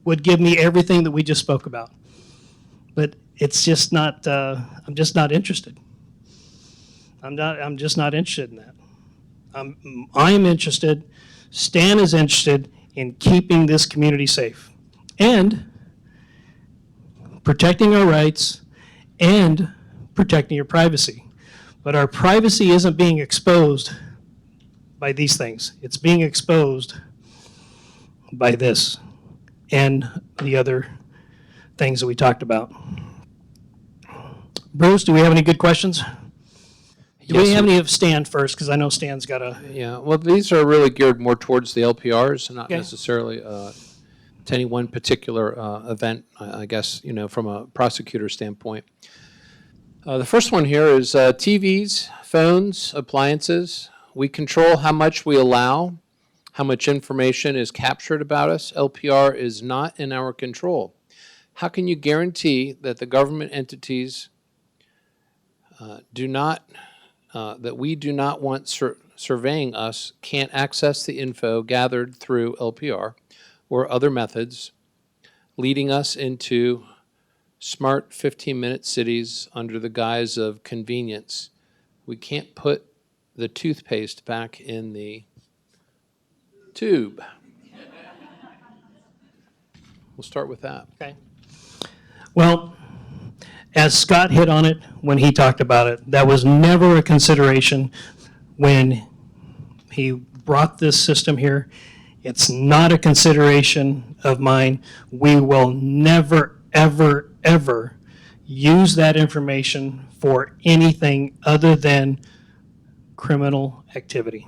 would give me everything that we just spoke about. But it's just not, I'm just not interested. I'm just not interested in that. I'm interested, Stan is interested in keeping this community safe and protecting our rights and protecting your privacy. But our privacy isn't being exposed by these things. It's being exposed by this and the other things that we talked about. Bruce, do we have any good questions? Do we Yes, have any of Stan first? Because I know Stan's got a... Yeah, well, these are really geared more towards the LPRs, not Okay. necessarily to any one particular event, I guess, from a prosecutor standpoint. The first one here is TVs, phones, appliances. We control how much we allow, how much information is captured about us. LPR is not in our control. How can you guarantee that the government entities that we do not want surveying us can't access the info gathered through LPR or other methods, leading us into smart 15-minute cities under the guise of convenience? We can't put the toothpaste back in the tube. We'll start with that. Okay. Well, as Scott hit on it when he talked about it, that was never a consideration when he brought this system here. It's not a consideration of mine. We will never, ever, ever use that information for anything other than criminal activity.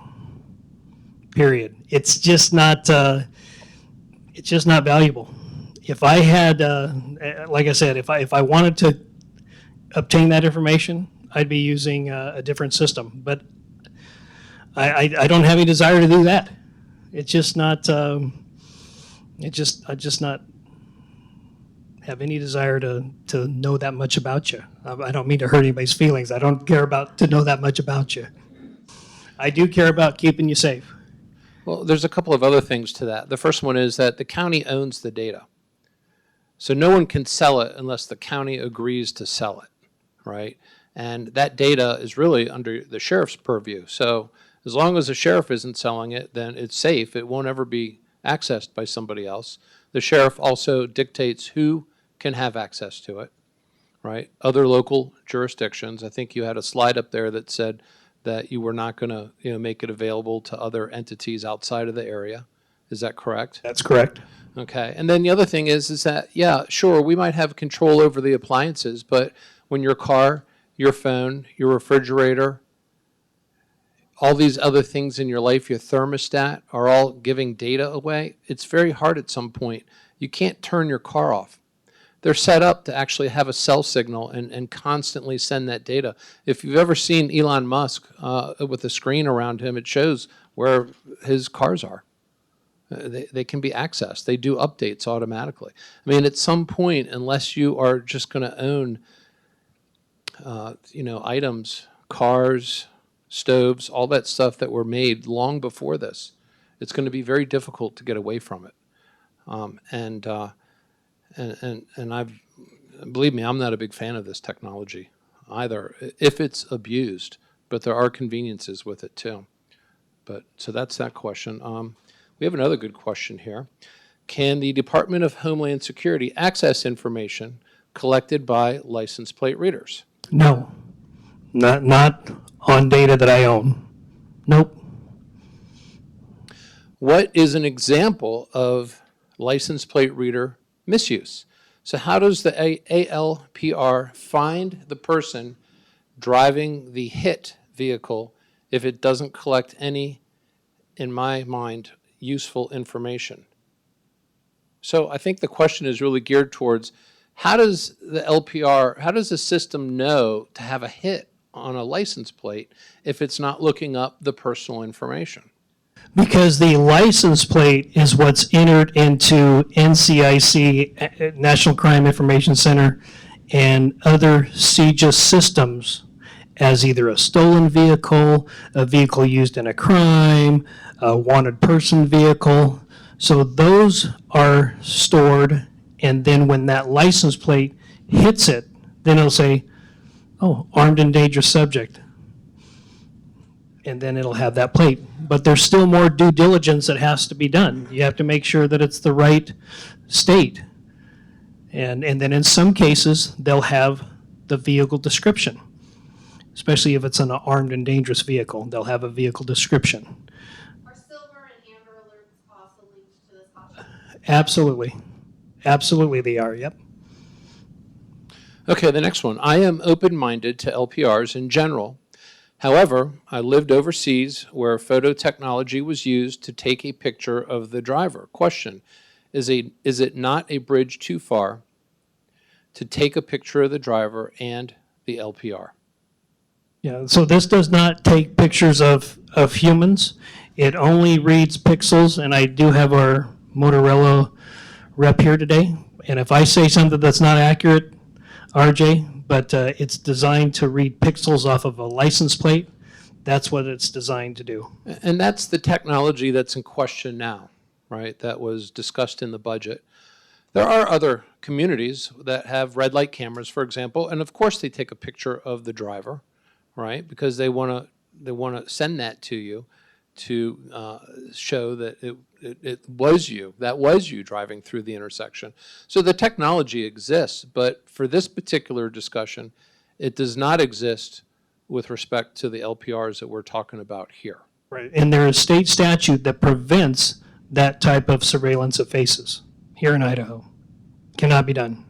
Period. It's just not valuable. If I had, like I said, if I wanted to obtain that information, I'd be using a different system. But I don't have any desire to do that. It's just not. I just not have any desire to know that much about you. I don't mean to hurt anybody's feelings. I don't care about to know that much about you. I do care about keeping you safe. Well, there's a couple of other things to that. The first one is that the county owns the data. So no one can sell it unless the county agrees to sell it, right? And that data is really under the sheriff's purview. So as long as the sheriff isn't selling it, then it's safe. It won't ever be accessed by somebody else. The sheriff also dictates who can have access to it, right? Other local jurisdictions. I think you had a slide up there that said that you were not going to make it available to other entities outside of the area. Is that correct? That's correct. Okay. And then the other thing is that, yeah, sure, we might have control over the appliances, but when your car, your phone, your refrigerator, all these other things in your life, your thermostat, are all giving data away, it's very hard at some point. You can't turn your car off. They're set up to actually have a cell signal and constantly send that data. If you've ever seen Elon Musk with a screen around him, it shows where his cars are. They can be accessed. They do updates automatically. I mean, at some point, unless you are just going to own, items, cars, stoves, all that stuff that were made long before this, it's going to be very difficult to get away from it. And believe me, I'm not a big fan of this technology either, if it's abused. but there are conveniences with it too. But, so that's that question. We have another good question here. Can the Department of Homeland Security access information collected by license plate readers? No, not on data that I own. Nope. What is an example of license plate reader misuse? So how does the ALPR find the person driving the hit vehicle if it doesn't collect any, in my mind, useful information? So I think the question is really geared towards how does the LPR, how does the system know to have a hit on a license plate if it's not looking up the personal information? Because the license plate is what's entered into NCIC, National Crime Information Center, and other CJIS systems as either a stolen vehicle, a vehicle used in a crime, a wanted person vehicle. So those are stored, and then when that license plate hits it, then it'll say, oh, armed and dangerous subject. And then it'll have that plate. But there's still more due diligence that has to be done. You have to make sure that it's the right state. And then in some cases, they'll have the vehicle description, especially if it's an armed and dangerous vehicle. They'll have a vehicle description. Are silver and amber alerts also linked to this option? Absolutely. Absolutely they are, yep. Okay, the next one. I am open-minded to LPRs in general. However, I lived overseas where photo technology was used to take a picture of the driver. Question, is it not a bridge too far to take a picture of the driver and the LPR? Yeah, so this does not take pictures of humans. It only reads pixels, and I do have our Motorola rep here today. And if I say something that's not accurate, RJ, but it's designed to read pixels off of a license plate. That's what it's designed to do. And that's the technology that's in question now, right? That was discussed in the budget. There are other communities that have red light cameras, for example, and of course they take a picture of the driver, right? Because they want to send that to you to show that it was you. That was you driving through the intersection. So the technology exists, but for this particular discussion, it does not exist with respect to the LPRs that we're talking about here. Right. And there is state statute that prevents that type of surveillance of faces here in Idaho. Cannot be done.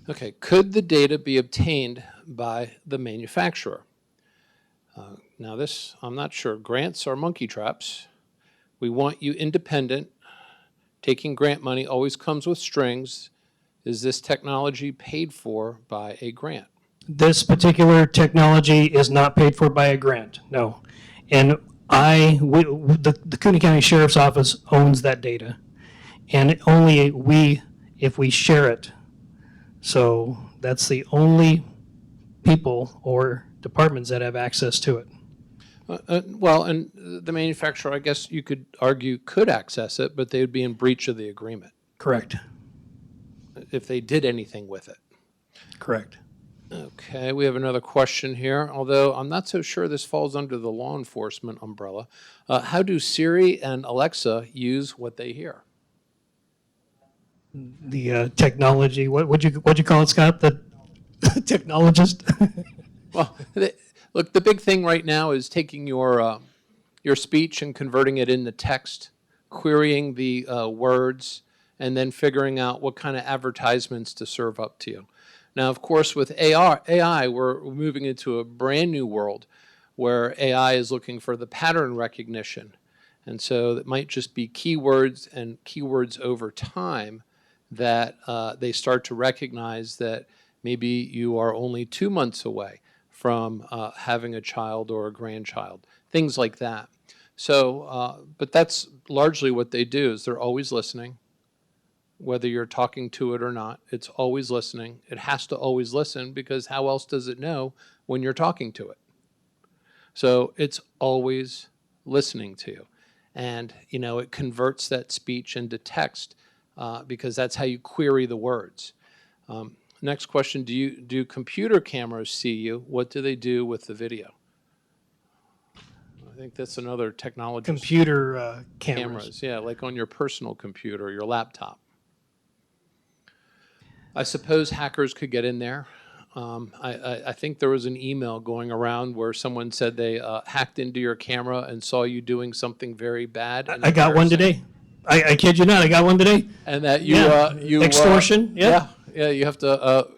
Okay, could the data be obtained by the manufacturer? Now this, I'm not sure. Grants are monkey traps. We want you independent. Taking grant money always comes with strings. Is this technology paid for by a grant? This particular technology is not paid for by a grant, no. And the Kootenai County Sheriff's Office owns that data. And only if we share it. So that's the only people or departments that have access to it. Well, and the manufacturer, I guess you could argue, could access it, but they would be in breach of the agreement Correct. if they did anything with it. Correct. Okay, we have another question here, although I'm not so sure this falls under the law enforcement umbrella. How do Siri and Alexa use what they hear? The technology, what'd you call it, Scott? The technologist? Well, look, the big thing right now is taking your speech and converting it into text, querying the words, and then figuring out what kind of advertisements to serve up to you. Now, of course, with AI, we're moving into a brand new world where AI is looking for the pattern recognition. And so it might just be keywords and keywords over time that they start to recognize that maybe you are only 2 months away from having a child or a grandchild, things like that. So, but that's largely what they do is they're always listening. Whether you're talking to it or not, it's always listening. It has to always listen because how else does it know when you're talking to it? So it's always listening to you. And, you know, it converts that speech into text because that's how you query the words. Next question, do computer cameras see you? What do they do with the video? I think that's another technology. Computer cameras. Yeah, like on your personal computer, your laptop. I suppose hackers could get in there. I think there was an email going around where someone said they hacked into your camera and saw you doing something very bad. And I got one embarrassing. today. I kid you not, I got one today. And that you, Yeah. you Extortion, yeah. Yeah, you have to,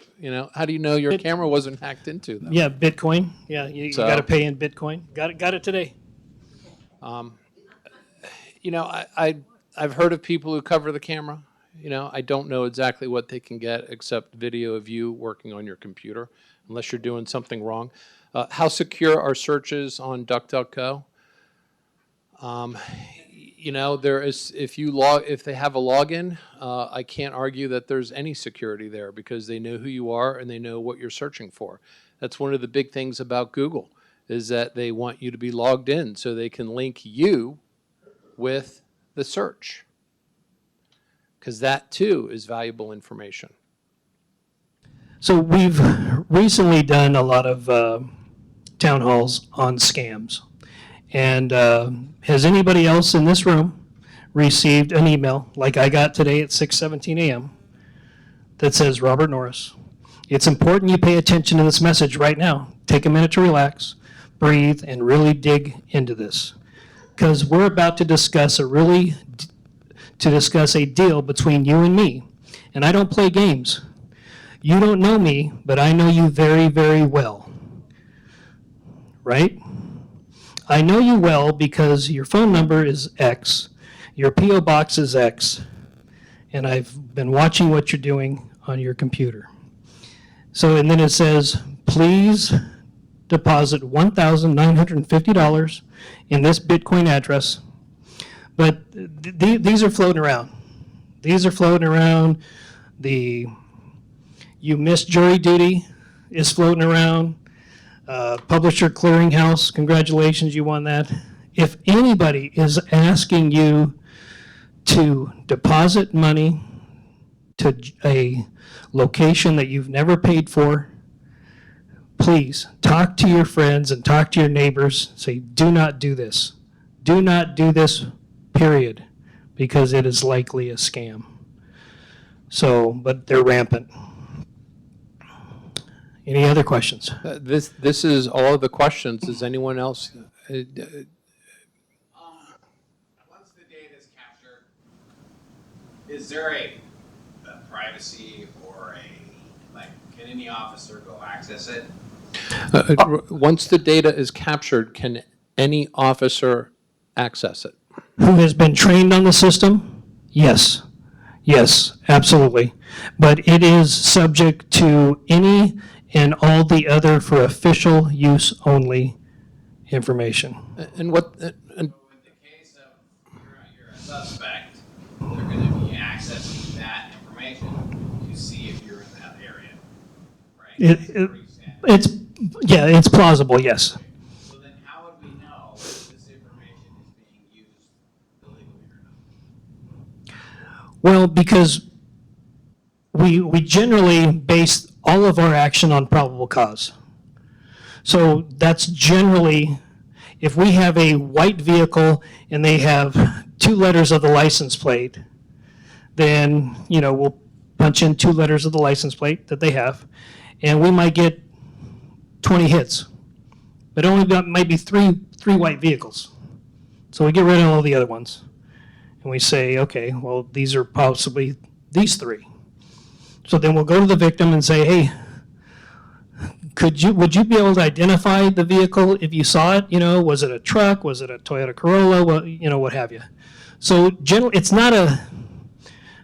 how do you know your camera wasn't hacked into, though? Yeah, Bitcoin. Yeah, you So- got to pay in Bitcoin. Got it today. I've heard of people who cover the camera. I don't know exactly what they can get except video of you working on your computer, unless you're doing something wrong. How secure are searches on DuckDuckGo? There is, if they have a login, I can't argue that there's any security there because they know who you are and they know what you're searching for. That's one of the big things about Google, is that they want you to be logged in so they can link you with the search, because that too is valuable information. So we've recently done a lot of town halls on scams. And has anybody else in this room received an email like I got today at 6:17 a.m. that says, Robert Norris, it's important you pay attention to this message right now. Take a minute to relax, breathe, and really dig into this. Because we're about to discuss a deal between you and me. And I don't play games. You don't know me, but I know you very, very well. Right? I know you well because your phone number is X, your P.O. box is X, and I've been watching what you're doing on your computer. So, and then it says, please deposit $1,950 in this Bitcoin address. But these are floating around. These are floating around. The you missed jury duty is floating around. Publisher Clearinghouse, congratulations, you won that. If anybody is asking you to deposit money to a location that you've never paid for, please talk to your friends and talk to your neighbors. Say, do not do this. Do not do this, period, because it is likely a scam. So, but they're rampant. Any other questions? This is all of the questions. Does anyone else? Once the data is captured, is there a privacy or can any officer go access it? Once the data is captured, can any officer access it? Who has been trained on the system? Yes. Yes, absolutely. But it is subject to any and all the other for official use only information. And what? So in the case of you're a suspect, they're going to be accessing that information to see if you're in that area, right? That's pretty standard. It's plausible, yes. So then how would we know if this information is being used illegally or not? Well, because we generally base all of our action on probable cause. So that's generally, if we have a white vehicle and they have 2 letters of the license plate, then, we'll punch in 2 letters of the license plate that they have, and we might get 20 hits. But only might be three white vehicles. So we get rid of all the other ones. And we say, okay, well, these are possibly these 3. So then we'll go to the victim and say, hey, would you be able to identify the vehicle if you saw it? Was it a truck? Was it a Toyota Corolla? What have you? So it's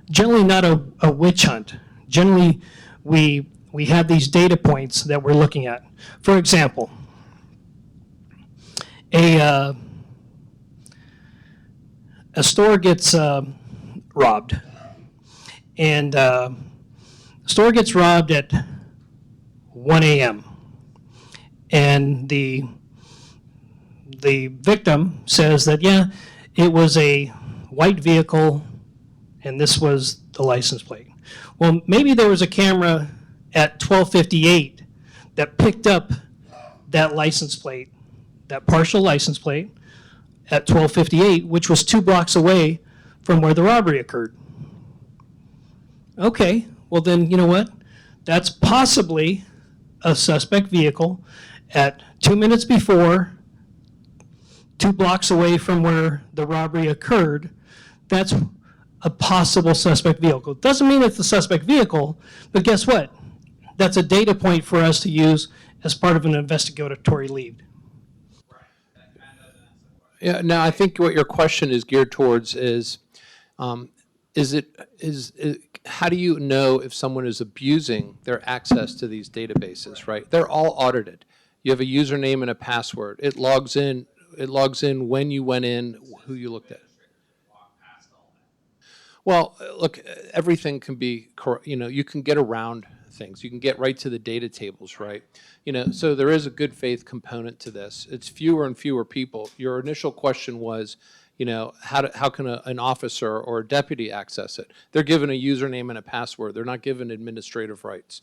generally not a witch hunt. Generally, we have these data points that we're looking at. For example, a store gets robbed, and the store gets robbed at 1 a.m. and the victim says that, yeah, it was a white vehicle and this was the license plate. Well, maybe there was a camera at 12:58 that picked up that license plate, that partial license plate at 12:58, which was 2 blocks away from where the robbery occurred. Okay, well then, you know what? That's possibly a suspect vehicle at 2 minutes before, 2 blocks away from where the robbery occurred. That's a possible suspect vehicle. Doesn't mean it's the suspect vehicle, but guess what? That's a data point for us to use as part of an investigatory lead. Yeah, now I think what your question is geared towards is how do you know if someone is abusing their access to these databases, right? They're all audited. You have a username and a password. It logs in when you went in, who you looked at. Well, look, everything can be, you can get around things. You can get right to the data tables, right? So there is a good faith component to this. It's fewer and fewer people. Your initial question was, how can an officer or a deputy access it? They're given a username and a password. They're not given administrative rights.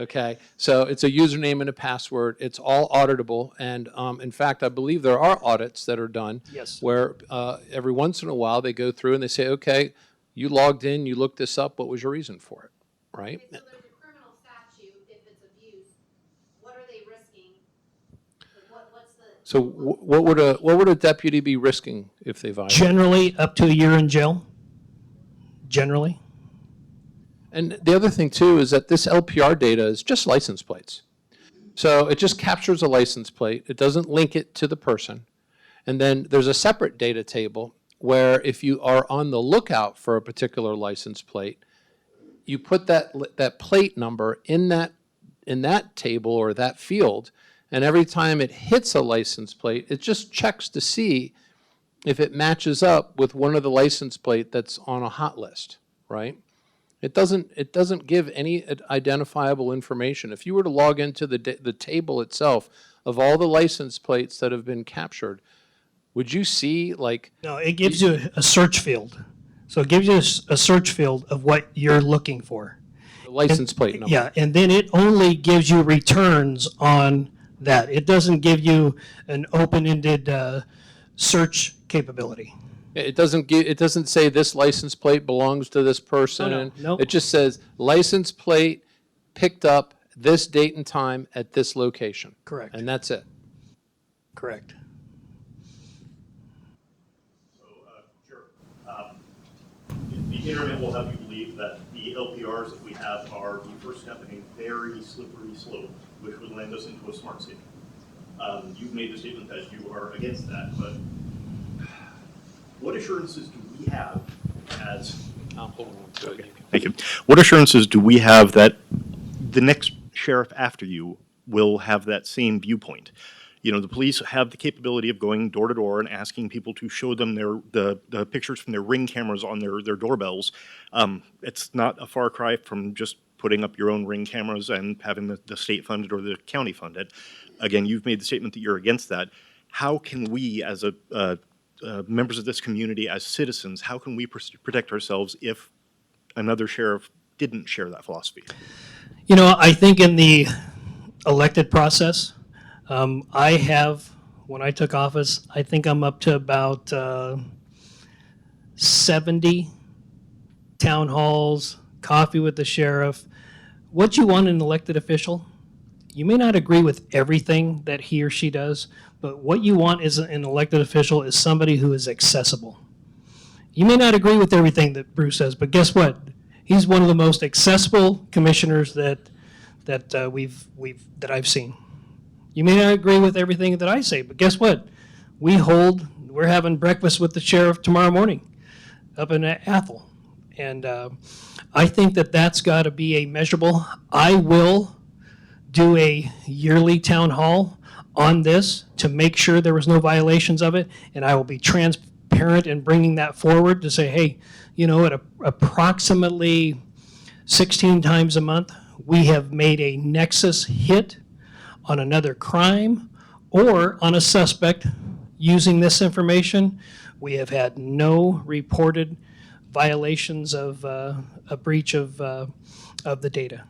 Okay, so it's a username and a password. It's all auditable, and in fact, I believe there are audits that are done. Yes. Where every once in a while they go through and they say, okay, you logged in, you looked this up. What was your reason for it, right? Okay, so there's a criminal statute if it's abuse. What are they risking? Like what's the? So what would a deputy be risking if they violate? Generally, up to a year in jail. Generally. And the other thing too is that this LPR data is just license plates. So it just captures a license plate. It doesn't link it to the person. And then there's a separate data table where if you are on the lookout for a particular license plate, you put that plate number in that table or that field, and every time it hits a license plate, it just checks to see if it matches up with one of the license plate that's on a hot list, right? It doesn't give any identifiable information. If you were to log into the table itself of all the license plates that have been captured, would you see like? No, it gives you a search field. So it gives you a search field of what you're looking for. The license plate number. Yeah, and then it only gives you returns on that. It doesn't give you an open-ended search capability. It doesn't say this license plate belongs to this person. Nope. It just says license plate picked up this date and time at this location. Correct. And that's it. Correct. The internet will have you believe that the LPRs that we have are the first step in a very slippery slope, which would land us into a smart city. You've made the statement that you are against that, but what assurances do we have as... Hold on to it. Thank you. What assurances do we have that the next sheriff after you will have that same viewpoint? The police have the capability of going door to door and asking people to show them the pictures from their Ring cameras on their doorbells. It's not a far cry from just putting up your own Ring cameras and having the state funded or the county funded. Again, you've made the statement that you're against that. How can we, as members of this community, as citizens, how can we protect ourselves if another sheriff didn't share that philosophy? I think in the elected process, when I took office, I think I'm up to about 70 town halls, coffee with the sheriff. What you want in an elected official, you may not agree with everything that he or she does, but what you want is an elected official is somebody who is accessible. You may not agree with everything that Bruce says, but guess what? He's one of the most accessible commissioners that I've seen. You may not agree with everything that I say, but guess what? We're having breakfast with the sheriff tomorrow morning up in Athol. And I think that's got to be a measurable. I will do a yearly town hall on this to make sure there was no violations of it, and I will be transparent in bringing that forward to say, hey, at approximately 16 times a month, we have made a nexus hit on another crime or on a suspect using this information. We have had no reported violations of a breach of the data.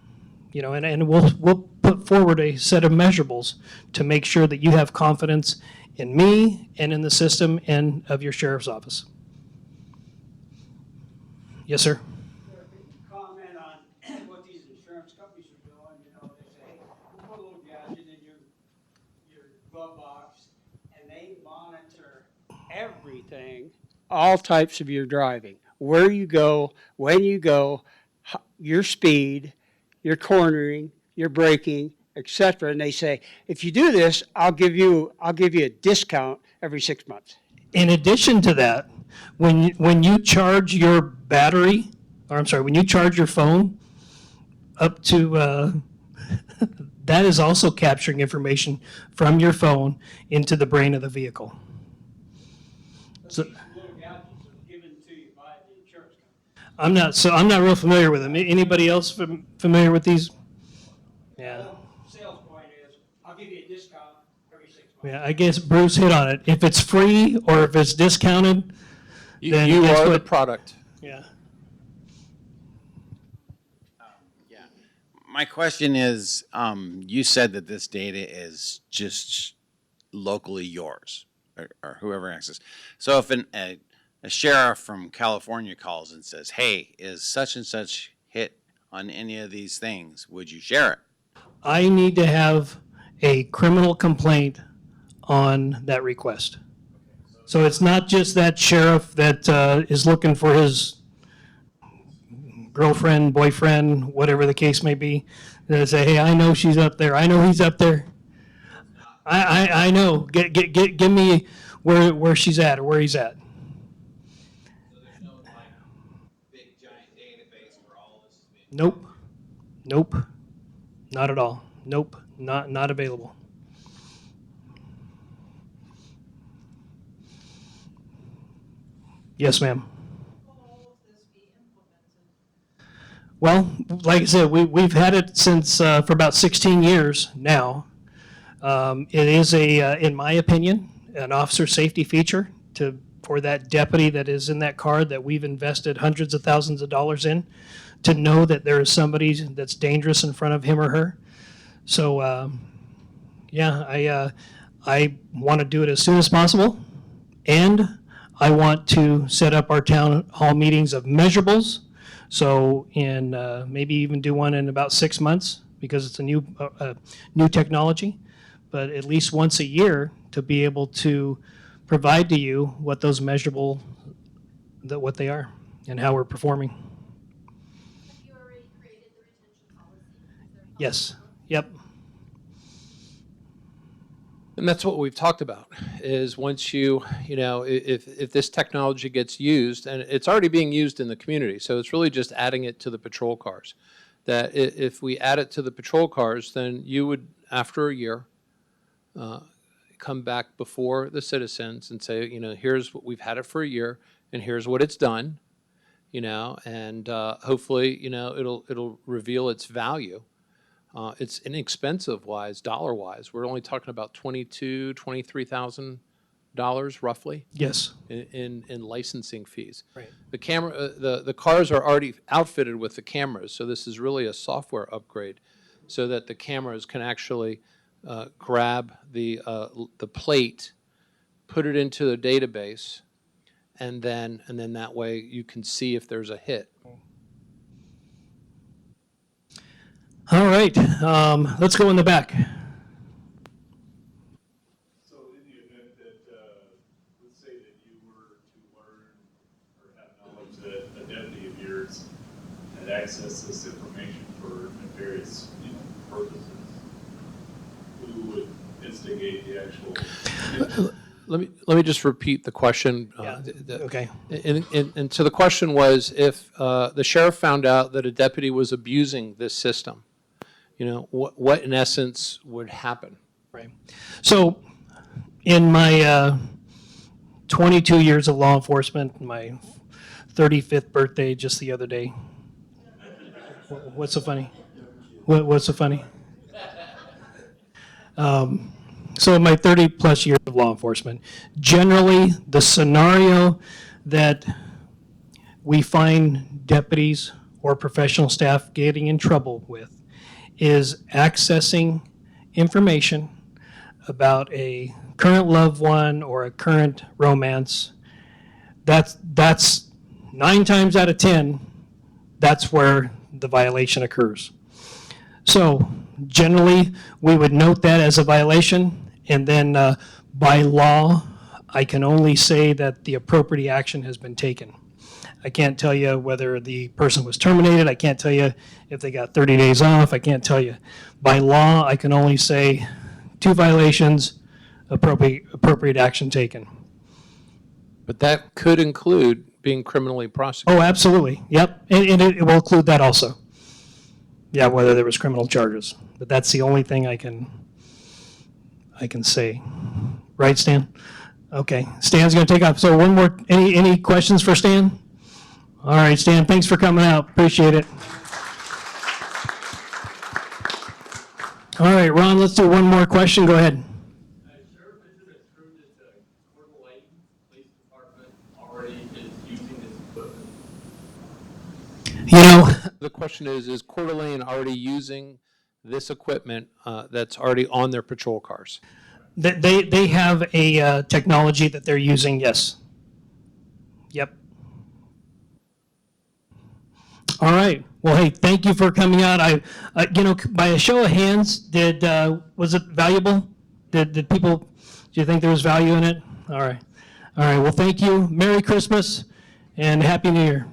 You know, and we'll put forward a set of measurables to make sure that you have confidence in me and in the system and of your sheriff's office. Yes, sir. Comment on what these insurance companies are doing, you know, they say, hey, we'll put a little gadget in your glove box, and they monitor everything, all types of your driving, where you go, when you go, your speed, your cornering, your braking, etc. And they say, if you do this, I'll give you a discount every 6 months. In addition to that, when you charge your battery, or I'm sorry, when you charge your phone up to, that is also capturing information from your phone into the brain of the vehicle. So These little gadgets are given to you by the insurance company. I'm not real familiar with them. Anybody else familiar with these? Yeah. Sales point is, I'll give you a discount every 6 months. Yeah, I guess Bruce hit on it. If it's free or if it's discounted, then You guess are the what? product. Yeah. Yeah. My question is, you said that this data is just locally yours, or whoever accesses. So if a sheriff from California calls and says, hey, is such and such hit on any of these things, would you share it? I need to have a criminal complaint on that request. So it's not just that sheriff that is looking for his girlfriend, boyfriend, whatever the case may be. They say, hey, I know she's up there. I know he's up there. I know. Give me where she's at or where he's at. So there's no like big giant database where all this is being. Nope. Nope. Not at all. Nope. Not available. Yes, ma'am. Well, like I said, we've had it since for about 16 years now. It is in my opinion, an officer safety feature for that deputy that is in that car that we've invested hundreds of thousands of dollars in, to know that there is somebody that's dangerous in front of him or her. So, yeah, I want to do it as soon as possible, and I want to set up our town hall meetings of measurables. So in maybe even do one in about 6 months, because it's a new technology, but at least once a year to be able to provide to you what those measurable, what they are and how we're performing. Have you already created the retention policy? Is there a policy? Yes. Yep. And that's what we've talked about, is once if this technology gets used, and it's already being used in the community, so it's really just adding it to the patrol cars. That if we add it to the patrol cars, then you would, after a year, come back before the citizens and say, here's what we've had it for a year, and here's what it's done, and hopefully, it'll reveal its value. It's inexpensive dollar-wise. We're only talking about $22,000, $23,000 roughly Yes. in licensing fees. Right. The camera, the cars are already outfitted with the cameras, so this is really a software upgrade, so that the cameras can actually grab the plate, put it into the database, and then that way you can see if there's a hit. All right. Let's go in the back. So in the event that, let's say that you were to learn or have knowledge that a deputy of yours had access to this information for nefarious, purposes, who would instigate the actual? Let me just repeat the question. Yeah. Okay. And so the question was, if the sheriff found out that a deputy was abusing this system, what in essence would happen? Right. So in my 22 years of law enforcement, my 35th birthday just the other day. What's so funny? What's so funny? So in my 30 plus years of law enforcement, generally the scenario that we find deputies or professional staff getting in trouble with is accessing information about a current loved one or a current romance, that's 9 times out of 10, that's where the violation occurs. So generally, we would note that as a violation, and then by law, I can only say that the appropriate action has been taken. I can't tell you whether the person was terminated. I can't tell you if they got 30 days off. I can't tell you. By law, I can only say 2 violations, appropriate action taken. But that could include being criminally prosecuted. Oh, absolutely. Yep. And it will include that also. Yeah, whether there was criminal charges. But that's the only thing I can say. Right, Stan? Okay. Stan's going to take off. So one more. Any questions for Stan? All right, Stan, thanks for coming out. Appreciate it. All right, Ron, let's do one more question. Go ahead. Sheriff, is it true that Kootenai Police Department already is using this equipment? You know, The question is Coeur d'Alene already using this equipment that's already on their patrol cars? they have a technology that they're using, yes. Yep. All right. Well, hey, thank you for coming out. By a show of hands, was it valuable? Did people, do you think there was value in it? All right. All right. Well, thank you. Merry Christmas and Happy New Year.